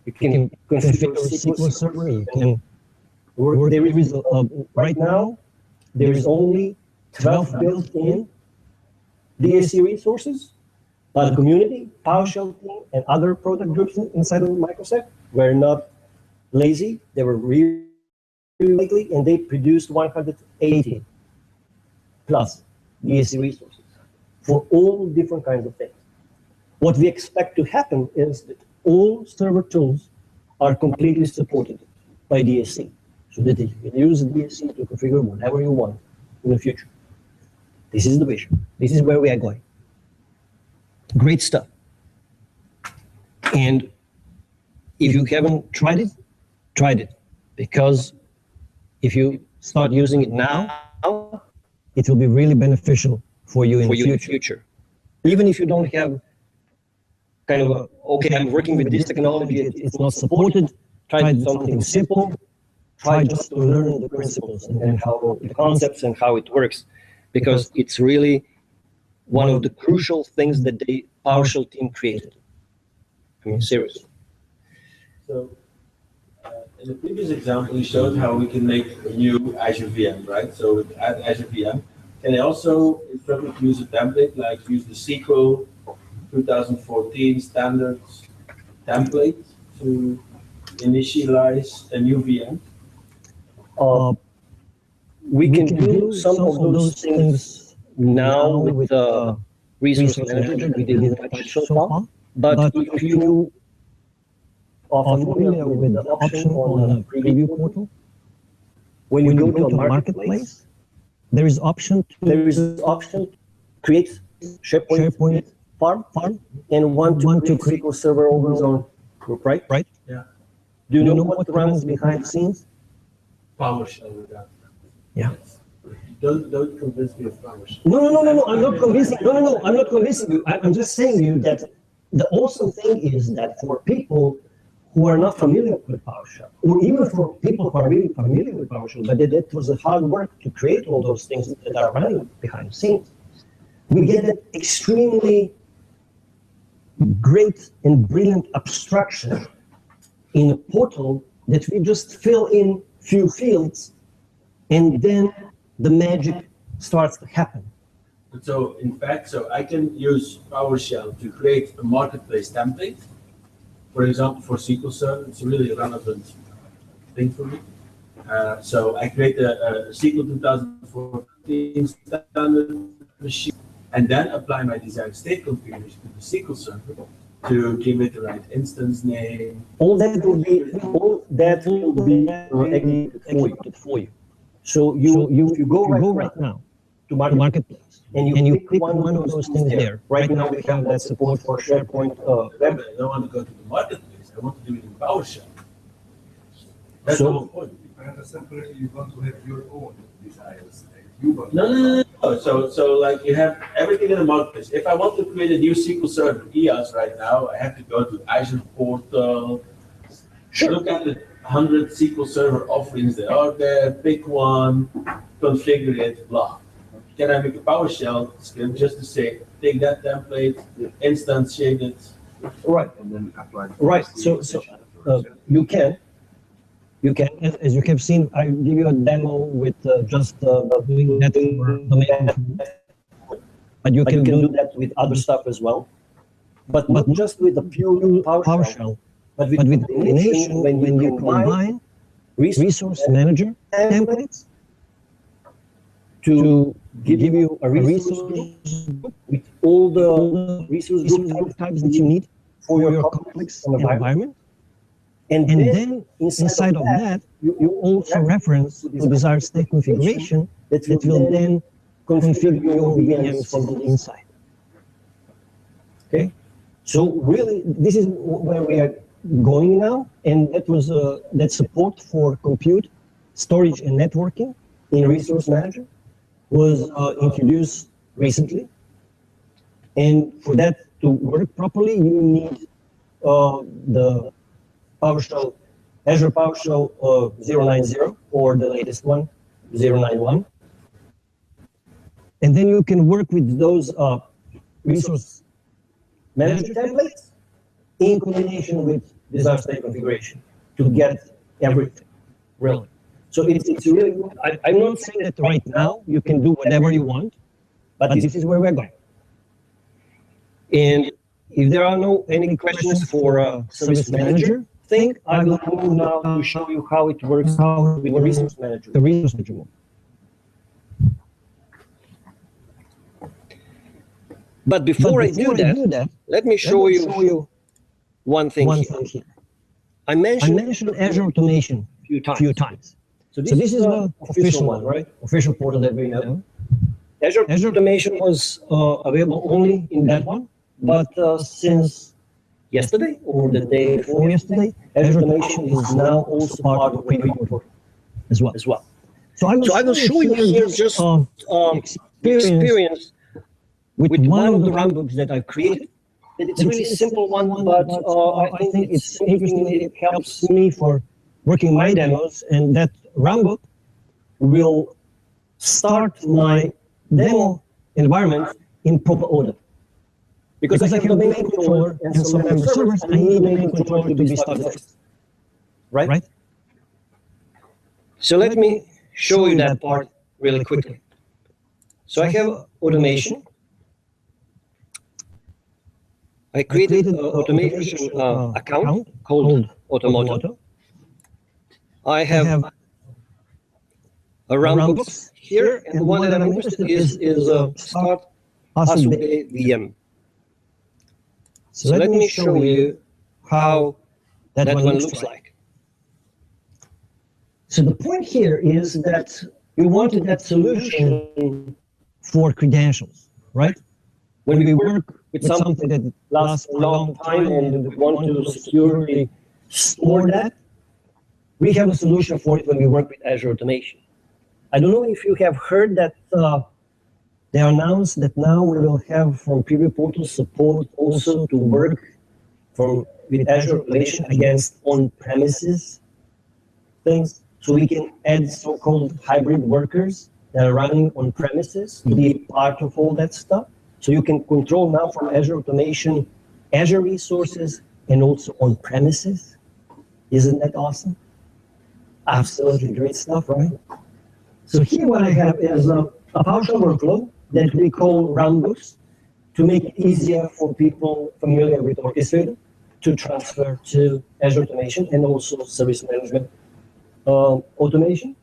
You can configure a SQL server. You can work. There is right now there is only 12 built-in DSC resources. But the community, PowerShell team, and other product groups inside of Microsoft were not lazy. They were really likely, and they produced 180 plus DSC resources for all different kinds of things. What we expect to happen is that all server tools are completely supported by DSC, so that you can use DSC to configure whatever you want in the future. This is the vision. This is where we are going. Great stuff. And if you haven't tried it, because if you start using it now, It will be really beneficial for you in for the you in the future. future. Even if you don't have kind of a, okay, I'm working with this technology, It's not supported. Try something simple. Try just to learn the principles and how the concepts and how it works, because it's really one of the crucial things that the PowerShell team created. I mean, seriously. So, in the previous example, you showed how we can make a new Azure VM, right? So with Azure VM, can I also instruct me to use a template, like use the SQL 2014 standards template to initialize a new VM? We can do some of those things now with the Resource Manager that we didn't touch so far. But if you are familiar with the option on the preview portal, when you go to a marketplace, there is option to create SharePoint farm and want to create SQL Server over his own group, right? Right? Yeah. Do you know what runs behind the scenes? PowerShell with that. Yeah. Don't convince me of PowerShell. No, I'm not convincing. No, I'm not convincing you. I'm just saying to you that the awesome thing is that for people who are not familiar with PowerShell, or even for people who are really familiar with PowerShell, but that was a hard work to create all those things that are running behind the scenes, we get an extremely great and brilliant abstraction in a portal that we just fill in few fields, and then the magic starts to happen. So in fact, so I can use PowerShell to create a marketplace template. For example, for SQL Server, it's a really relevant thing for me. So I create a SQL 2014 standard machine, and then apply my desired state configuration to the SQL Server to give it the right instance name. All that will be executed for you. So you go right now to marketplace, and you pick one of those things there. Right now we have that support for SharePoint Web. I don't want to go to the marketplace. I want to do it in PowerShell. That's the whole point. If I understand correctly, you want to have your own desires. No. So like you have everything in the marketplace. If I want to create a new SQL Server IaaS right now, I have to go to Azure Portal, look at the 100 SQL Server offerings that are there, pick one, configure it, blah. Can I make a PowerShell script just to say, take that template, instantiate it? Right. And then apply. Right. So you can. As you have seen, I give you a demo with just doing that for domain. But you can do that with other stuff as well. But not just with the pure PowerShell, but with combination when you combine Resource Manager templates to give you a resource with all the resource group types that you need for your complex environment. And then inside of that, you also reference the desired state configuration that will then configure your VMs from the inside. Okay? So really, this is where we are going now, and that was that support for compute, storage, and networking in Resource Manager was introduced recently. And for that to work properly, you need the PowerShell, Azure PowerShell 090 or the latest one, 091. And then you can work with those Resource Manager templates in combination with desired state configuration to get everything, really. So it's really, I'm not saying that right now you can do whatever you want, but this is where we're going. And if there are any questions for Service Manager thing, I will move now to show you how it works with the Resource Manager. The Resource Manager mode. But before I do that, let me show you one thing here. I mentioned Azure Automation a few times. So this is the official one, right? Official portal that we have. Azure Automation was available only in that one, but since yesterday or the day before yesterday, Azure Automation is now also part of Preview Portal as well. So I will show you here just experience with one of the runbooks that I've created. It's a really simple one, but I think it's interesting. It helps me for working my demos, and that runbook will start my demo environment in proper order. Because I have the main controller and some member servers, I need the main controller to be started first. Right? So let me show you that part really quickly. So I have automation. I created an automation account called Automoto. I have a runbooks here, and the one that I'm interested in is start Azure VM. So let me show you how that one looks like. So the point here is that we wanted that solution for credentials, right? When we work with something that lasts for a long time and we want to securely store that, we have a solution for it when we work with Azure Automation. I don't know if you have heard that they announced that now we will have from Preview Portal support also to work with Azure Automation against on-premises things. So we can add so-called hybrid workers that are running on premises to be part of all that stuff. So you can control now from Azure Automation, Azure resources, and also on premises. Isn't that awesome? Absolutely great stuff, right? So here what I have is a PowerShell workload that we call runbooks to make it easier for people familiar with Orchestrator to transfer to Azure Automation and also service management automation.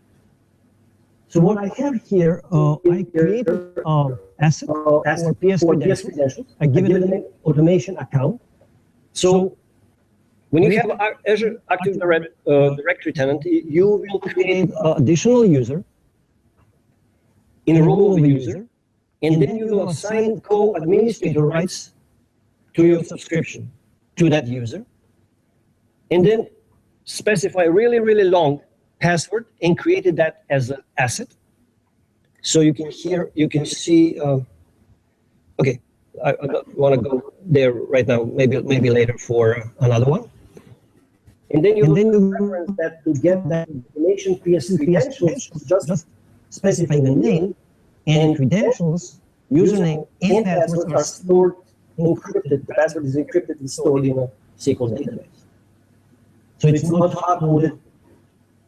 So what I have here, I created an asset for PS credentials. I give it an automation account. So when you have Azure Active Directory tenant, you will create an additional user in a role of a user, and then you will assign co-administrator rights to your subscription to that user, and then specify really, really long password and created that as an asset. So you can see, okay, I don't want to go there right now, maybe later for another one. And then you reference that to get that information PS credentials, just specifying the name and credentials, username and passwords are stored encrypted. The password is encrypted and stored in a SQL database. So it's not hard-coded.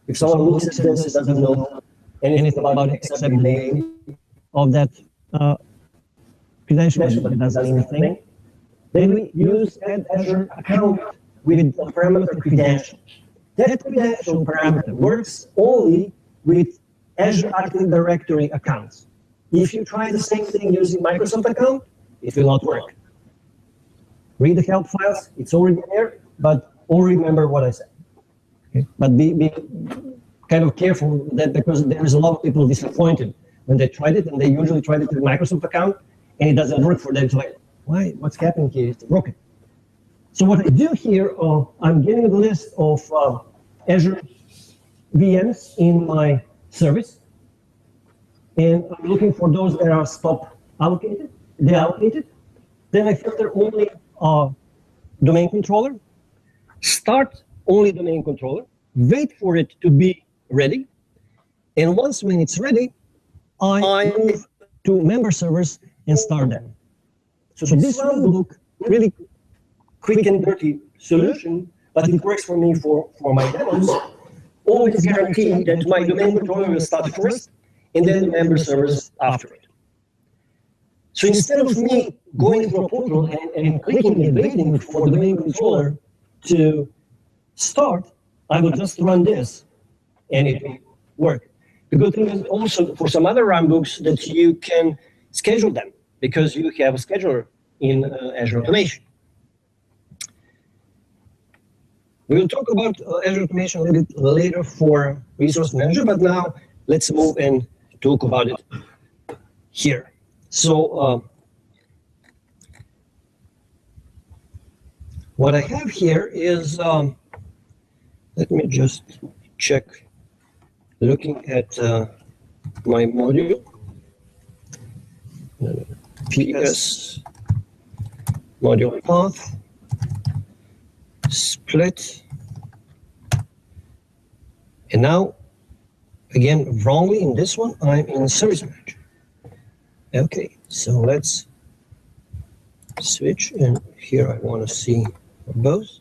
If someone looks at this, doesn't know anything about it except the name of that credential, but it doesn't mean anything, then we use an Azure account with a parameter credential. That credential parameter works only with Azure Active Directory accounts. If you try the same thing using Microsoft account, it will not work. Read the help files, it's already there, but always remember what I said. Okay. But be kind of careful that because there is a lot of people disappointed when they tried it, and they usually tried it with Microsoft account, and it doesn't work for them. It's like, why? What's happening here? It's broken. So what I do here, I'm getting the list of Azure VMs in my service, and I'm looking for those that are stop allocated, deallocated. Then I filter only domain controller, start only domain controller, wait for it to be ready, and once when it's ready, I move to member servers and start them. So this runbook really quick and dirty solution, but it works for me for my demos. Always guarantee that my domain controller will start first, and then the member servers after it. So instead of me going through a portal and clicking and waiting for the domain controller to start, I will just run this, and it will work. The good thing is also for some other runbooks that you can schedule them because you have a scheduler in Azure Automation. We will talk about Azure Automation a little bit later for Resource Manager, but now let's move and talk about it here. So What I have here is, let me just check, looking at my module, PS, module path, split, and now, again, wrongly in this one, I'm in service manager. Okay, so let's switch, and here I want to see both,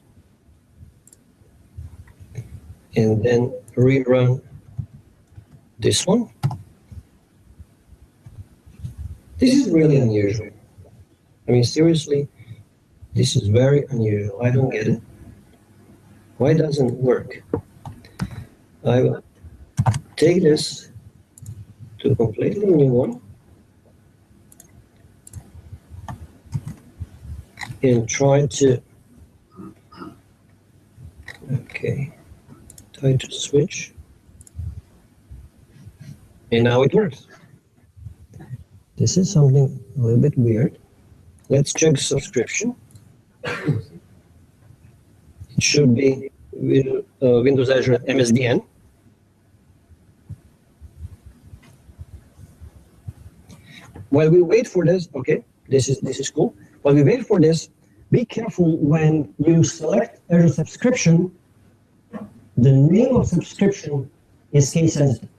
and then rerun this one. This is really unusual. I mean, seriously, this is very unusual. I don't get it. Why doesn't it work? I will take this to a completely new one and try to, okay, try to switch, and now it works. This is something a little bit weird. Let's check subscription. It should be with Windows Azure MSDN. While we wait for this, okay, this is cool. While we wait for this, be careful when you select Azure subscription, the name of subscription is case sensitive.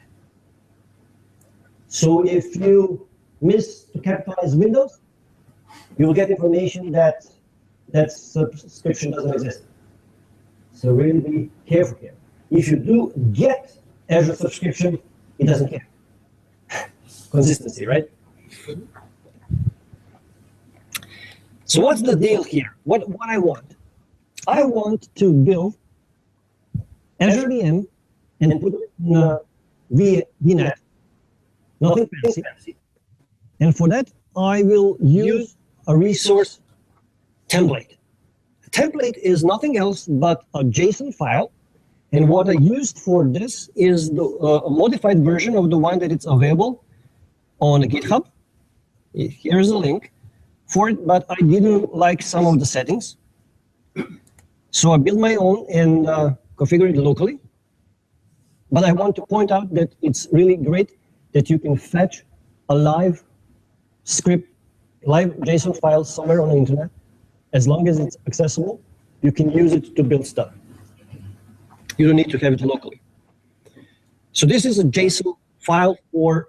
So if you miss to capitalize Windows, you will get information that that subscription doesn't exist. So really be careful here. If you do get Azure subscription, it doesn't care. Consistency, right? So what's the deal here? What I want? I want to build Azure VM and put it in a VNet, nothing fancy. And for that, I will use a resource template. A template is nothing else but a JSON file. And what I used for this is the a modified version of the one that it's available on GitHub. Here's a link for it, but I didn't like some of the settings. So I built my own and configured it locally. But I want to point out that it's really great that you can fetch a live script, live JSON file somewhere on the internet. As long as it's accessible, you can use it to build stuff. You don't need to have it locally. So this is a JSON file for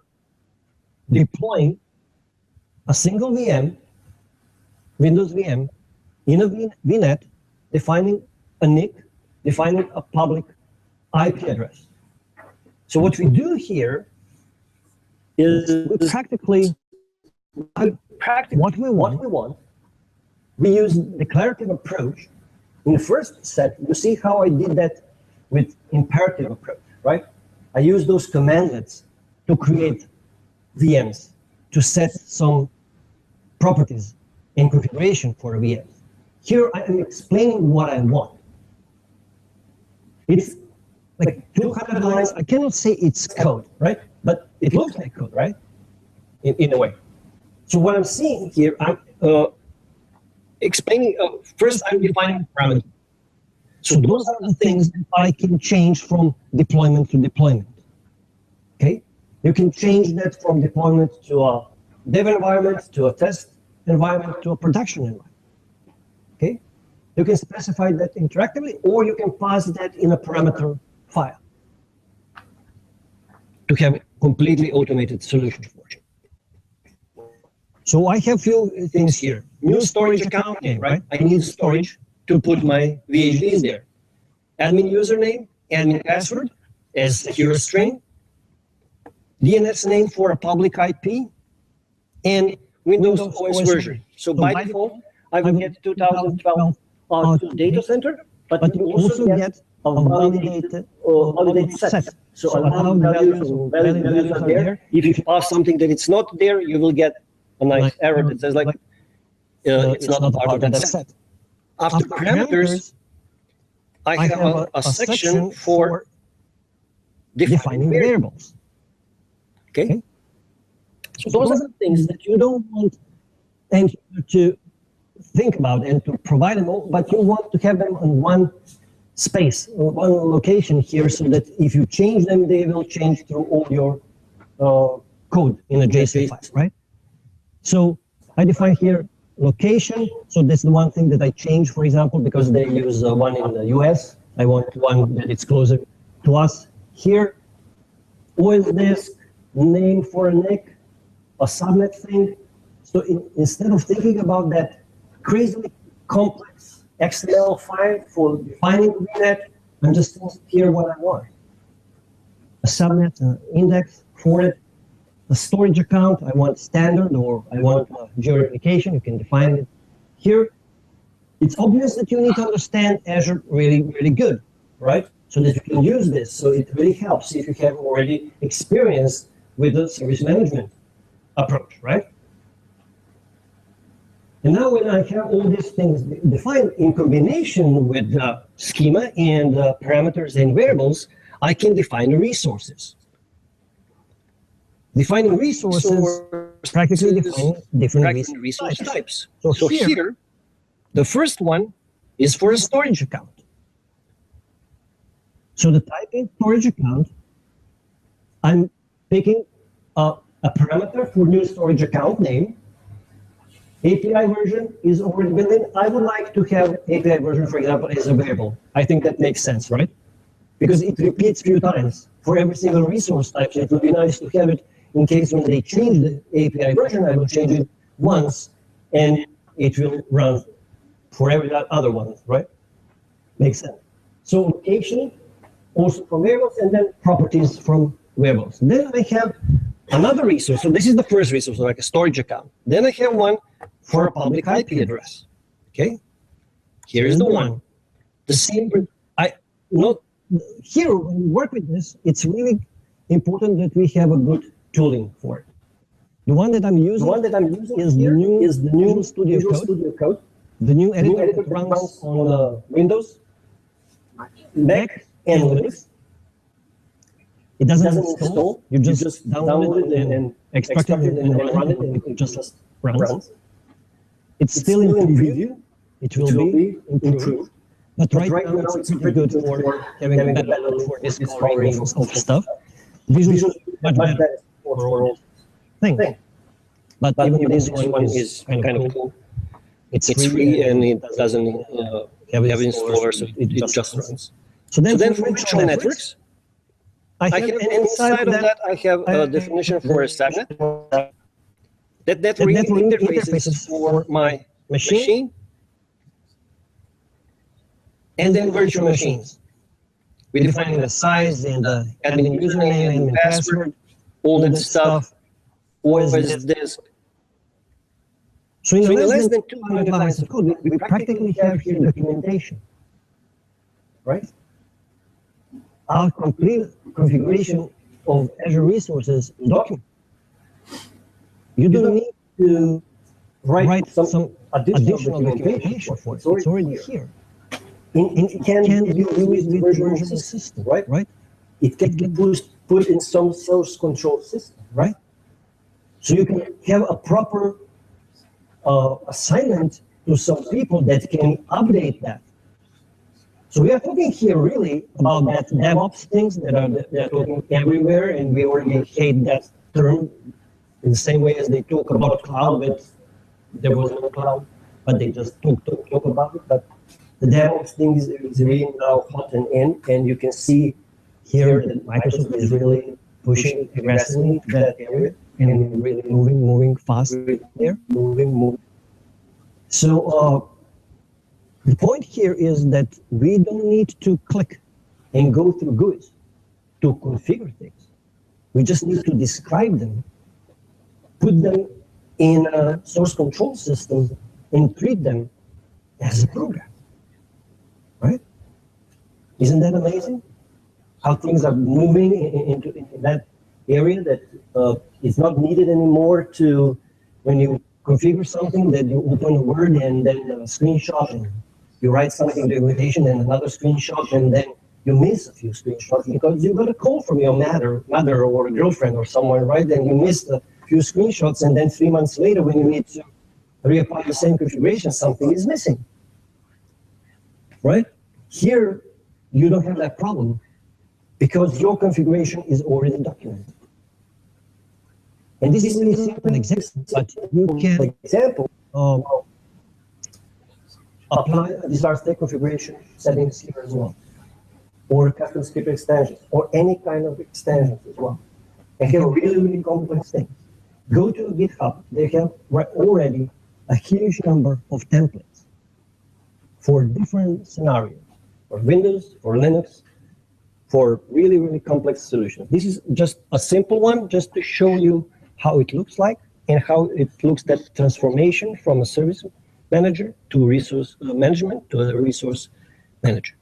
deploying a single VM, Windows VM, in a VNet, defining a NIC, defining a public IP address. So what we do here is practically what we want. We use declarative approach. In the first set, you see how I did that with imperative approach, right? I use those commandlets to create VMs, to set some properties and configuration for a VM. Here I am explaining what I want. It's like 200 lines. I cannot say it's code, right? But it looks like code, right? In a way. So what I'm seeing here, I'm explaining, first I'm defining parameters. So those are the things that I can change from deployment to deployment, okay? You can change that from deployment to a dev environment, to a test environment, to a production environment, okay? You can specify that interactively, or you can pass that in a parameter file to have a completely automated solution for you. So I have few things here. New storage account name, right? I need storage to put my VHDs there. Admin username, admin password as secure string, DNS name for a public IP, and Windows OS version. So by default, I will get 2012 to data center, but you also get a validated set. So allowed values or valid values are there. If you pass something that it's not there, you will get a nice error that says like, it's not part of that set. After parameters, I have a section for defining variables. Okay? So those are the things that you don't want end user to think about and to provide them all, but you want to have them on one space, one location here, so that if you change them, they will change through all your code in a JSON file, right? So I define here location. So that's the one thing that I change, for example, because they use one in the US. I want one that it's closer to us here. OS disk, name for a NIC, a subnet thing. So instead of thinking about that crazily complex XML file for defining the VNet, I'm just here what I want. A subnet, an index for it, a storage account, I want standard or I want geo-replication, you can define it here. It's obvious that you need to understand Azure really, really good, right? So that you can use this. So it really helps if you have already experience with the service management approach, right? And now when I have all these things defined in combination with schema and parameters and variables, I can define the resources. Defining resources, practically defining different resource types. So here, the first one is for a storage account. So the type is storage account. I'm picking a parameter for new storage account name. API version is already built in. I would like to have API version, for example, as a variable. I think that makes sense, right? Because it repeats a few times for every single resource type. So it would be nice to have it in case when they change the API version, I will change it once and it will run for every other one, right? Makes sense. So location, also from variables, and then properties from variables. Then I have another resource. So this is the first resource, like a storage account. Then I have one for a public IP address. Okay, here is the one. The same. Here when we work with this, it's really important that we have a good tooling for it. The one that I'm using, is the new Visual Studio Code. The new editor that runs on Windows, Mac, and Linux. It doesn't install. You just download it and extract it and run it, and it just runs. It's still in preview. It will be improved. But right now, it's pretty good for having a better look for this scoring of stuff. Visual is much better for all things. But even this one is kind of cool. It's free and it doesn't have installers, so it just runs. So then for virtual networks, I have inside of that, I have a definition for a subnet. That network interfaces for my machine, and then virtual machines. We define the size and the admin username and password, all that stuff, OS disk. So in less than 200 lines of code, we practically have here documentation, right? Our complete configuration of Azure resources document. You don't need to write some additional documentation for it. It's already here. It can be used with version system, right? It can be put in some source control system, right? So you can have a proper assignment to some people that can update that. So we are talking here really about that DevOps things that are talking everywhere, and we already hate that term in the same way as they talk about cloud, but there was no cloud, but they just talk about it. But the DevOps thing is really now hot and in, and you can see here that Microsoft is really pushing aggressively that area and really moving fast there, moving. So the point here is that we don't need to click and go through GUIs to configure things. We just need to describe them, put them in a source control system, and treat them as a program, right? Isn't that amazing? How things are moving into that area that is not needed anymore to, when you configure something, that you open a Word and then a screenshot, and you write something in the documentation and another screenshot, and then you miss a few screenshots because you got a call from your mother or a girlfriend or someone, right? Then you missed a few screenshots, and then 3 months later when you need to reapply the same configuration, something is missing, right? Here, you don't have that problem because your configuration is already documented. And this is really simple example, but you can apply a disaster configuration settings here as well, or custom script extensions, or any kind of extensions as well. And have really, really complex things. Go to GitHub, they have already a huge number of templates for different scenarios, for Windows, for Linux, for really, really complex solutions. This is just a simple one, just to show you how it looks like and how it looks, that transformation from a service manager to resource management to a resource manager.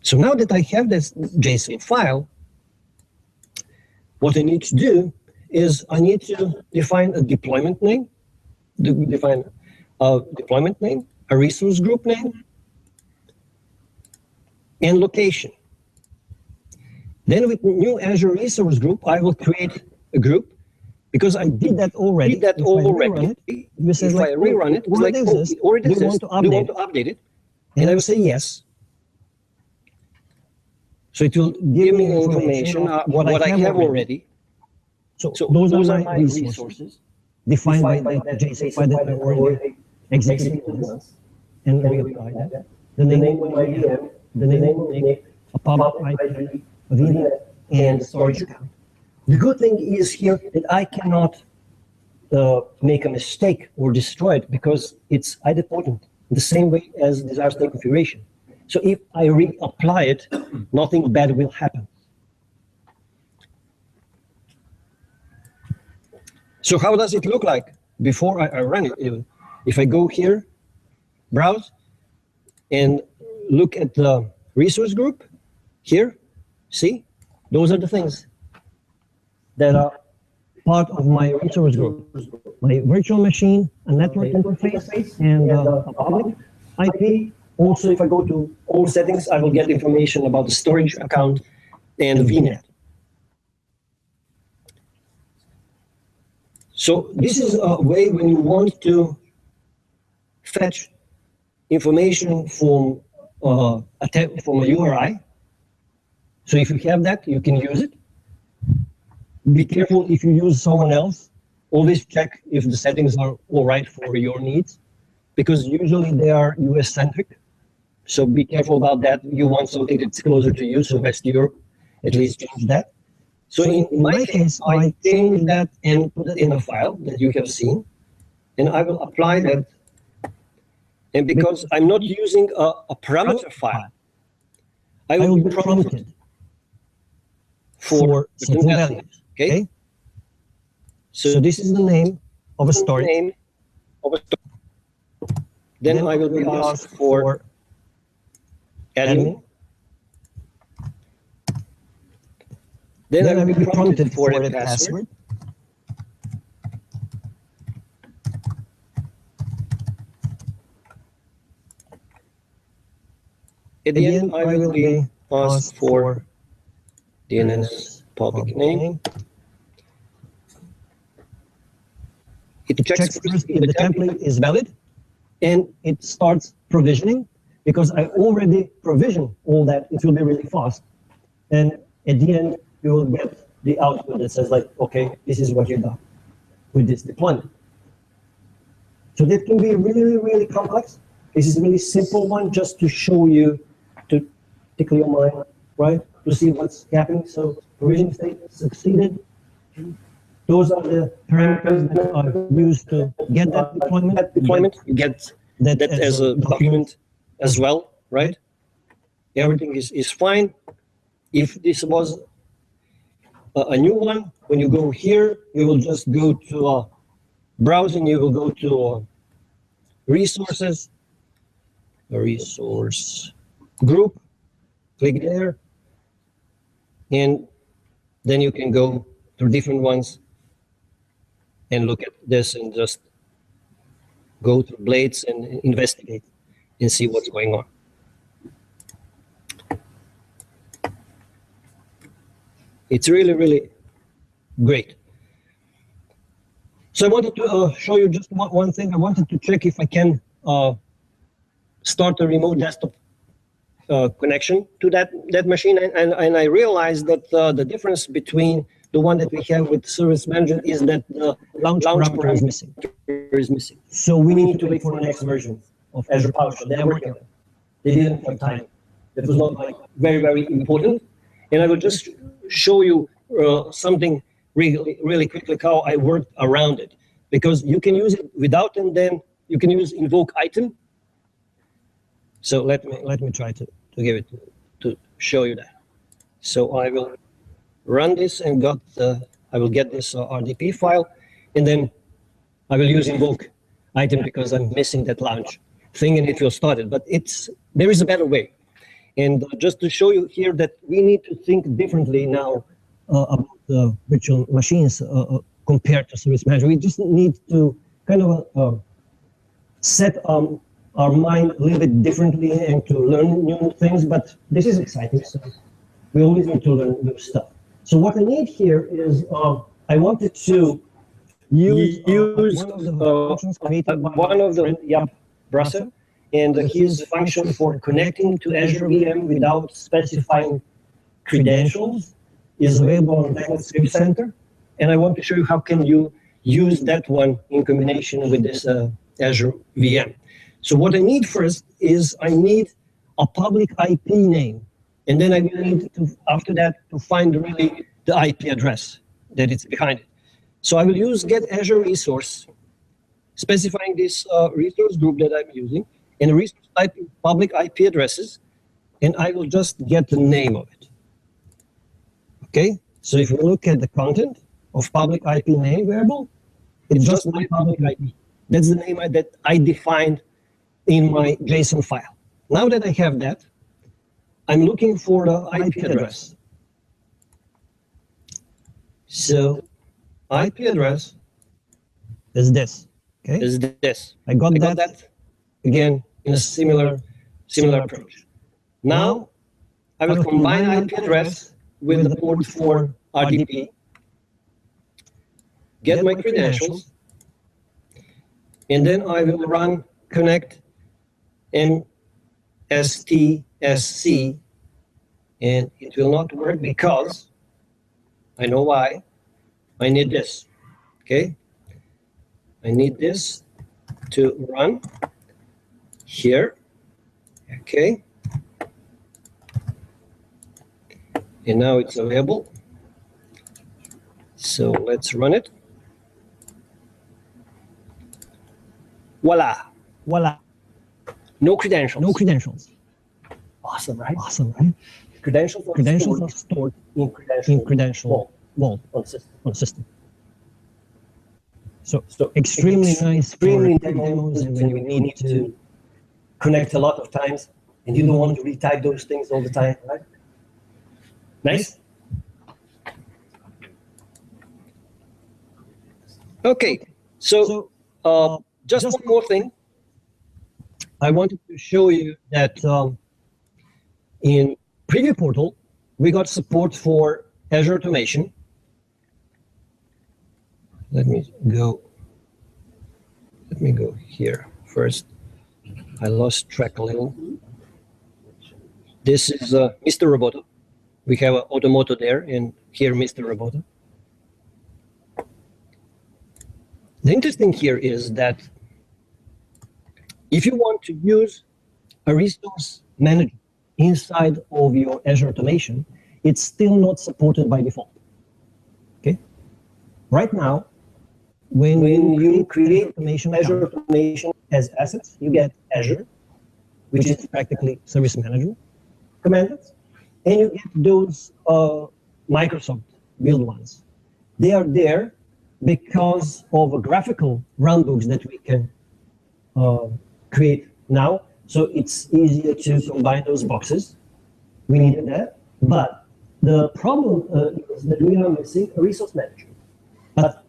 So now that I have this JSON file, what I need to do is I need to define a deployment name, a resource group name, and location. Then with new Azure resource group, I will create a group because I did that already. If I rerun it, it's like, oh, it already exists. Do you want to update it? And I will say yes. So it will give me information what I have already. So those are my resources defined by the JSON file that I already executed once and reapplied that. The name of my VM, the name of NIC, a public IP, a VNet, and storage account. The good thing is here that I cannot make a mistake or destroy it because it's idempotent, the same way as disaster configuration. So if I reapply it, nothing bad will happen. So how does it look like before I run it? If I go here, browse, and look at the resource group here, see, those are the things that are part of my resource group. My virtual machine, a network interface, and a public IP. Also, if I go to all settings, I will get information about the storage account and the VNet. So this is a way when you want to fetch information from a URI. So if you have that, you can use it. Be careful if you use someone else. Always check if the settings are all right for your needs, because usually they are US-centric. So be careful about that. You want something that's closer to you, so West Europe, at least change that. So in my case, I change that and put it in a file that you have seen, and I will apply that. And because I'm not using a parameter file, I will be prompted for certain values. Okay. So this is the name of a storage. Then I will be asked for admin. Then I will be prompted for a password. At the end, I will be asked for DNS public name. It checks first if the template is valid, and it starts provisioning. Because I already provisioned all that, it will be really fast. And at the end, you will get the output that says like, okay, this is what you got with this deployment. So that can be really, really complex. This is a really simple one just to show you, to tickle your mind, right? To see what's happening. So provisioning state succeeded. Those are the parameters that are used to get that deployment. You get that as a document as well, right? Everything is fine. If this was a new one, when you go here, you will just go to browsing, you will go to resources, a resource group, click there, and then you can go to different ones and look at this and just go to blades and investigate and see what's going on. It's really, really great. So I wanted to show you just one thing. I wanted to check if I can start a remote desktop connection to that machine, and I realized that the difference between the one that we have with Service Manager is that the launch parameter is missing. So we need to wait for the next version of Azure PowerShell. They're working on it. They didn't have time. That was not like very important. And I will just show you something really quickly how I worked around it, because you can use it without, and then you can use invoke item. So let me try to give it to show you that. So I will run this and I will get this RDP file, and then I will use invoke item because I'm missing that launch thing, and it will start it. But there is a better way. And just to show you here that we need to think differently now about virtual machines compared to Service Manager. We just need to kind of set our mind a little bit differently and to learn new things, but this is exciting, so we always need to learn new stuff. So what I need here is, I wanted to use one of the functions created by Brasser, and his function for connecting to Azure VM without specifying credentials is available on .NET Script Center, and I want to show you how can you use that one in combination with this Azure VM. So what I need first is I need a public IP name, and then I will need to, after that, to find really the IP address that it's behind it. So I will use get Azure resource, specifying this resource group that I'm using, and the resource type is public IP addresses, and I will just get the name of it. Okay, so if you look at the content of public IP name variable, it's just my public IP. That's the name that I defined in my JSON file. Now that I have that, I'm looking for the IP address. So IP address is this. Okay, is this. I got that again in a similar approach. Now I will combine IP address with the port for RDP, get my credentials, and then I will run connect MSTSC, and it will not work because I know why. I need this. Okay, I need this to run here. Okay, and now it's available. So let's run it. Voila. Voila. No credentials. No credentials. Awesome, right? Awesome, right? Credentials are stored in credential vault on system. So extremely nice extremely for demos and when when you need to connect a lot of times and you don't want to retype those things all the time, right? Nice. Okay, so just one more thing. I wanted to show you that in Preview Portal, we got support for Azure Automation. Let me go here first. I lost track a little. This is Mr. Roboto. We have an Automoto there, and here Mr. Roboto. The interesting here is that if you want to use a resource manager inside of your Azure Automation, it's still not supported by default. Okay. Right now, when you create Azure Automation as assets, you get Azure, which is practically Service Manager commands, and you get those Microsoft build ones. They are there because of a graphical runbooks that we can create now. So it's easier to combine those boxes. We needed that. But the problem is that we are missing a resource manager. But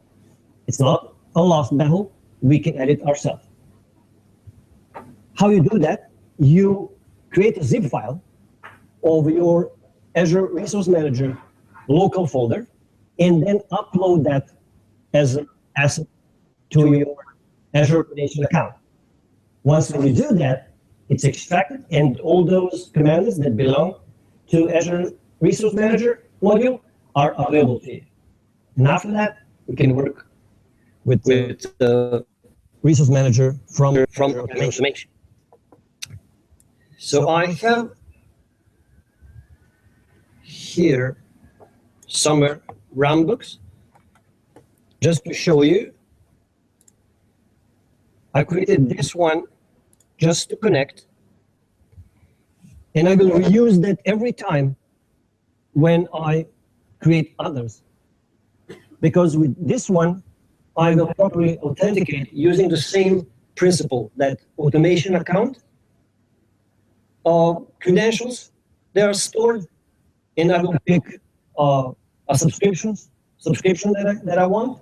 it's not a lost battle. We can edit ourselves. How you do that? You create a zip file of your Azure Resource Manager local folder, and then upload that as an asset to your Azure Automation account. Once when you do that, it's extracted, and all those commands that belong to Azure Resource Manager module are available to you. And after that, you can work with Resource Manager from Azure Automation. So I have here somewhere runbooks, just to show you. I created this one just to connect, and I will reuse that every time when I create others, because with this one I will properly authenticate using the same principle that automation account credentials, they are stored, and I will pick a subscription that I want,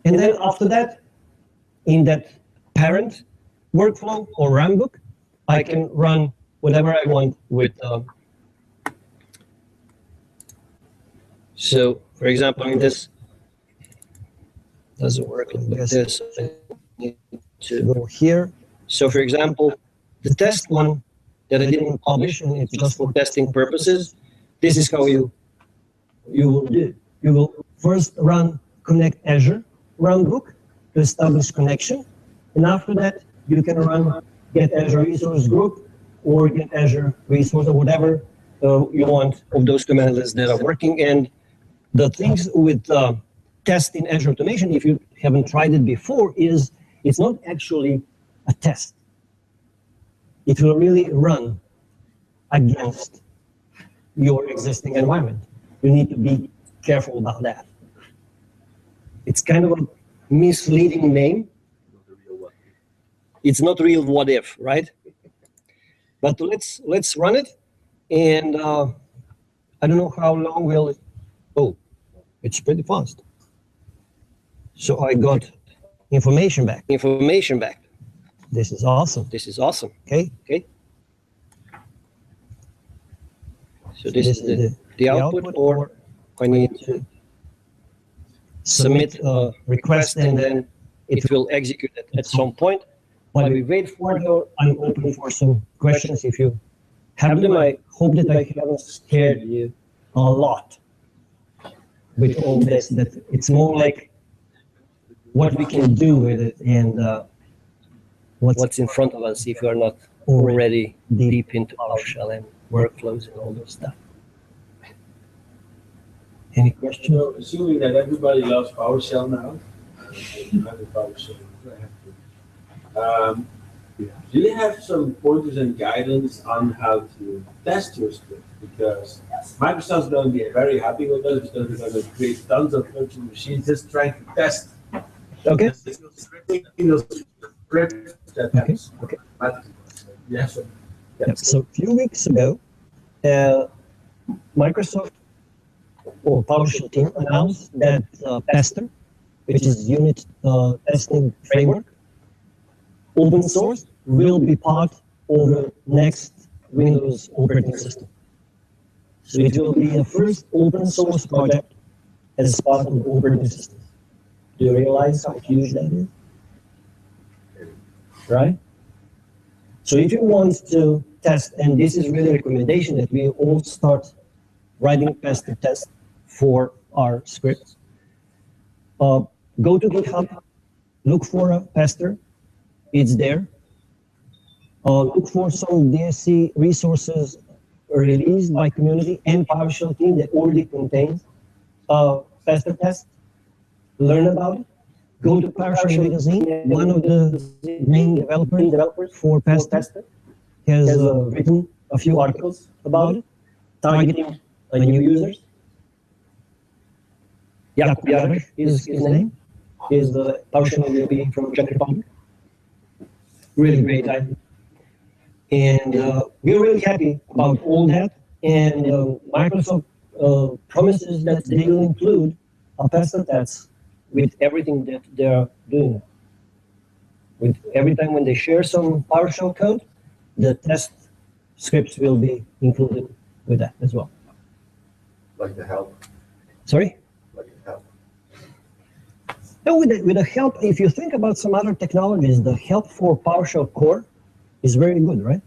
and then after that, in that parent workflow or runbook, I can run whatever I want with. So, for example, in this doesn't work like this. I need to go here. So, for example, the test one that I didn't publish, and it's just for testing purposes. This is how you will do. You will first run Connect Azure runbook to establish connection, and after that, you can run Get Azure Resource Group or Get Azure Resource or whatever you want of those commands that are working. And the things with test in Azure Automation, if you haven't tried it before, is it's not actually a test. It will really run against your existing environment. You need to be careful about that. It's kind of a misleading name. It's not real what if, right? But let's run it, and I don't know how long will it. Oh, it's pretty fast. So I got information back. This is awesome. Okay. So this is the output, or I need to submit a request, and then it will execute it at some point. While we wait for it, I'm open for some questions if you have them. I hope that I haven't scared you a lot with all this, that it's more like what we can do with it and what's in front of us if you are not already deep into PowerShell and workflows and all those stuff. Any questions? So, assuming that everybody loves PowerShell now, do you have some pointers and guidance on how to test your script? Because Microsoft's going to be very happy with us because we're going to create tons of virtual machines just trying to test. Okay. Yes. So a few weeks ago, Microsoft or PowerShell team announced that Pester, which is unit testing framework, open source, will be part of the next Windows operating system. So it will be the first open source project as part of the operating system. Do you realize how huge that is? Right? So if you want to test, and this is really a recommendation that we all start writing Pester tests for our scripts. Go to GitHub, look for a Pester, it's there. Look for some DSC resources released by community and PowerShell team that already contains Pester test. Learn about it. Go to PowerShell magazine. One of the main developers for Pester has written a few articles about it, targeting new users. Jakub Jarek is his name. He's the PowerShell MVP from Czech Republic. Really great guy. And we're really happy about all that. And Microsoft promises that they will include a Pester test with everything that they're doing. With every time when they share some PowerShell code, the test scripts will be included with that as well. Like the help. Sorry? Like the help. Now with the help, if you think about some other technologies, the help for PowerShell core is very good, right?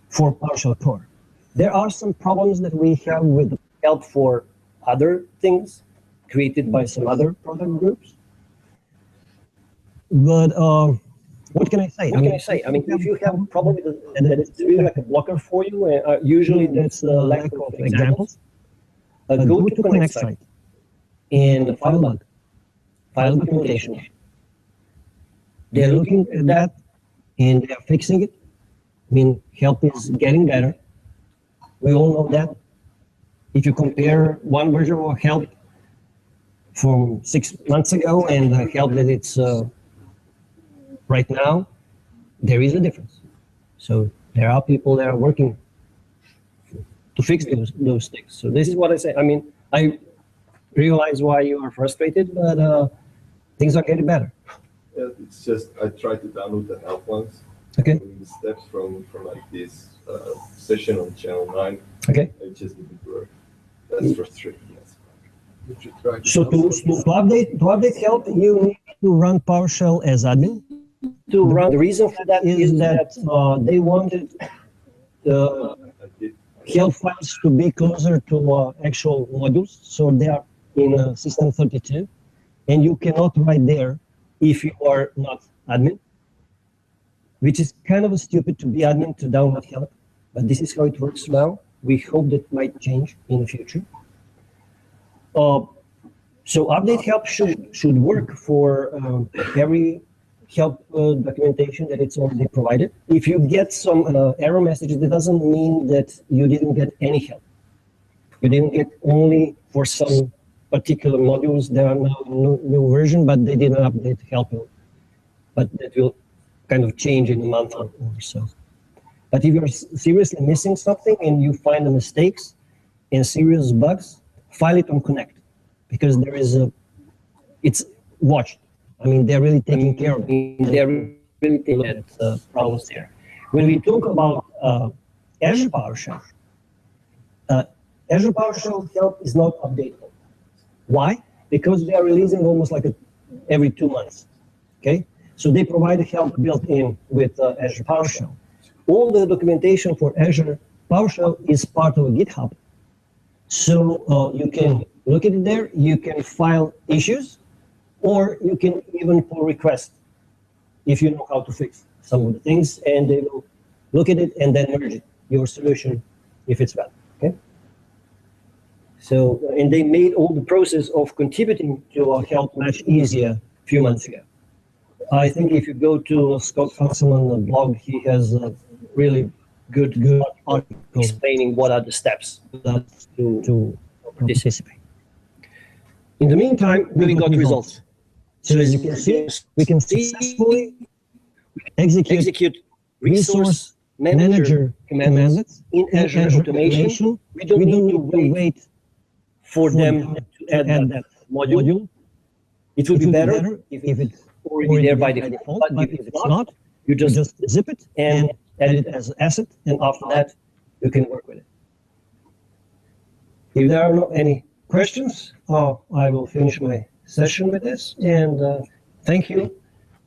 For PowerShell core. There are some problems that we have with help for other things created by some other product groups. But what can I say? What can I say? I mean, if you have a problem with it, and it's really like a blocker for you, usually that's the lack of examples. Go to Connect site and file log, file documentation. They're looking at that and they're fixing it. I mean, help is getting better. We all know that. If you compare one version of help from 6 months ago and the help that it's right now, there is a difference. So there are people that are working to fix those things. So this is what I say. I mean, I realize why you are frustrated, but things are getting better. Yeah, it's just I tried to download the help once. Okay. Doing the steps from like this session on channel 9. Okay. It just didn't work. That's frustrating. Yes. Did you try So to update help, you need to run PowerShell as admin. To run, the reason for that Is that they wanted the I did. help files to be closer to actual modules, so they are in System 32, and you cannot write there if you are not admin, which is kind of stupid to be admin to download help, but this is how it works now. We hope that might change in the future. So update help should work for every help documentation that it's already provided. If you get some error messages, that doesn't mean that you didn't get any help. You didn't get only for some particular modules. There are now new version, but they didn't update help. But that will kind of change in a month or so. But if you're seriously missing something and you find the mistakes and serious bugs, file it on Connect, because there is it's watched. I mean, they're really taking care of it. They're really taking at problems there. When we talk about Azure PowerShell, Azure PowerShell help is not updatable. Why? Because they are releasing almost like every 2 months. Okay, so they provide help built in with Azure PowerShell. All the documentation for Azure PowerShell is part of GitHub. So you can look at it there, you can file issues, or you can even pull requests if you know how to fix some of the things, and they will look at it and then merge it, your solution, if it's valid, okay? So, and they made all the process of contributing to help much easier a few months ago. I think if you go to Scott Hanselman's blog, he has a really good article explaining what are the steps to participate. In the meantime, we got results. So as you can see, we can successfully execute resource manager commands in Azure Automation. We don't need to wait for them to add that module. It would be better if it's already there by default, but if it's not, you just zip it and add it as an asset, and after that, you can work with it. If there are not any questions, I will finish my session with this, and thank you.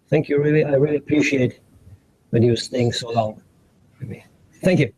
Thank you, really. I really appreciate when you're staying so long with me. Thank you.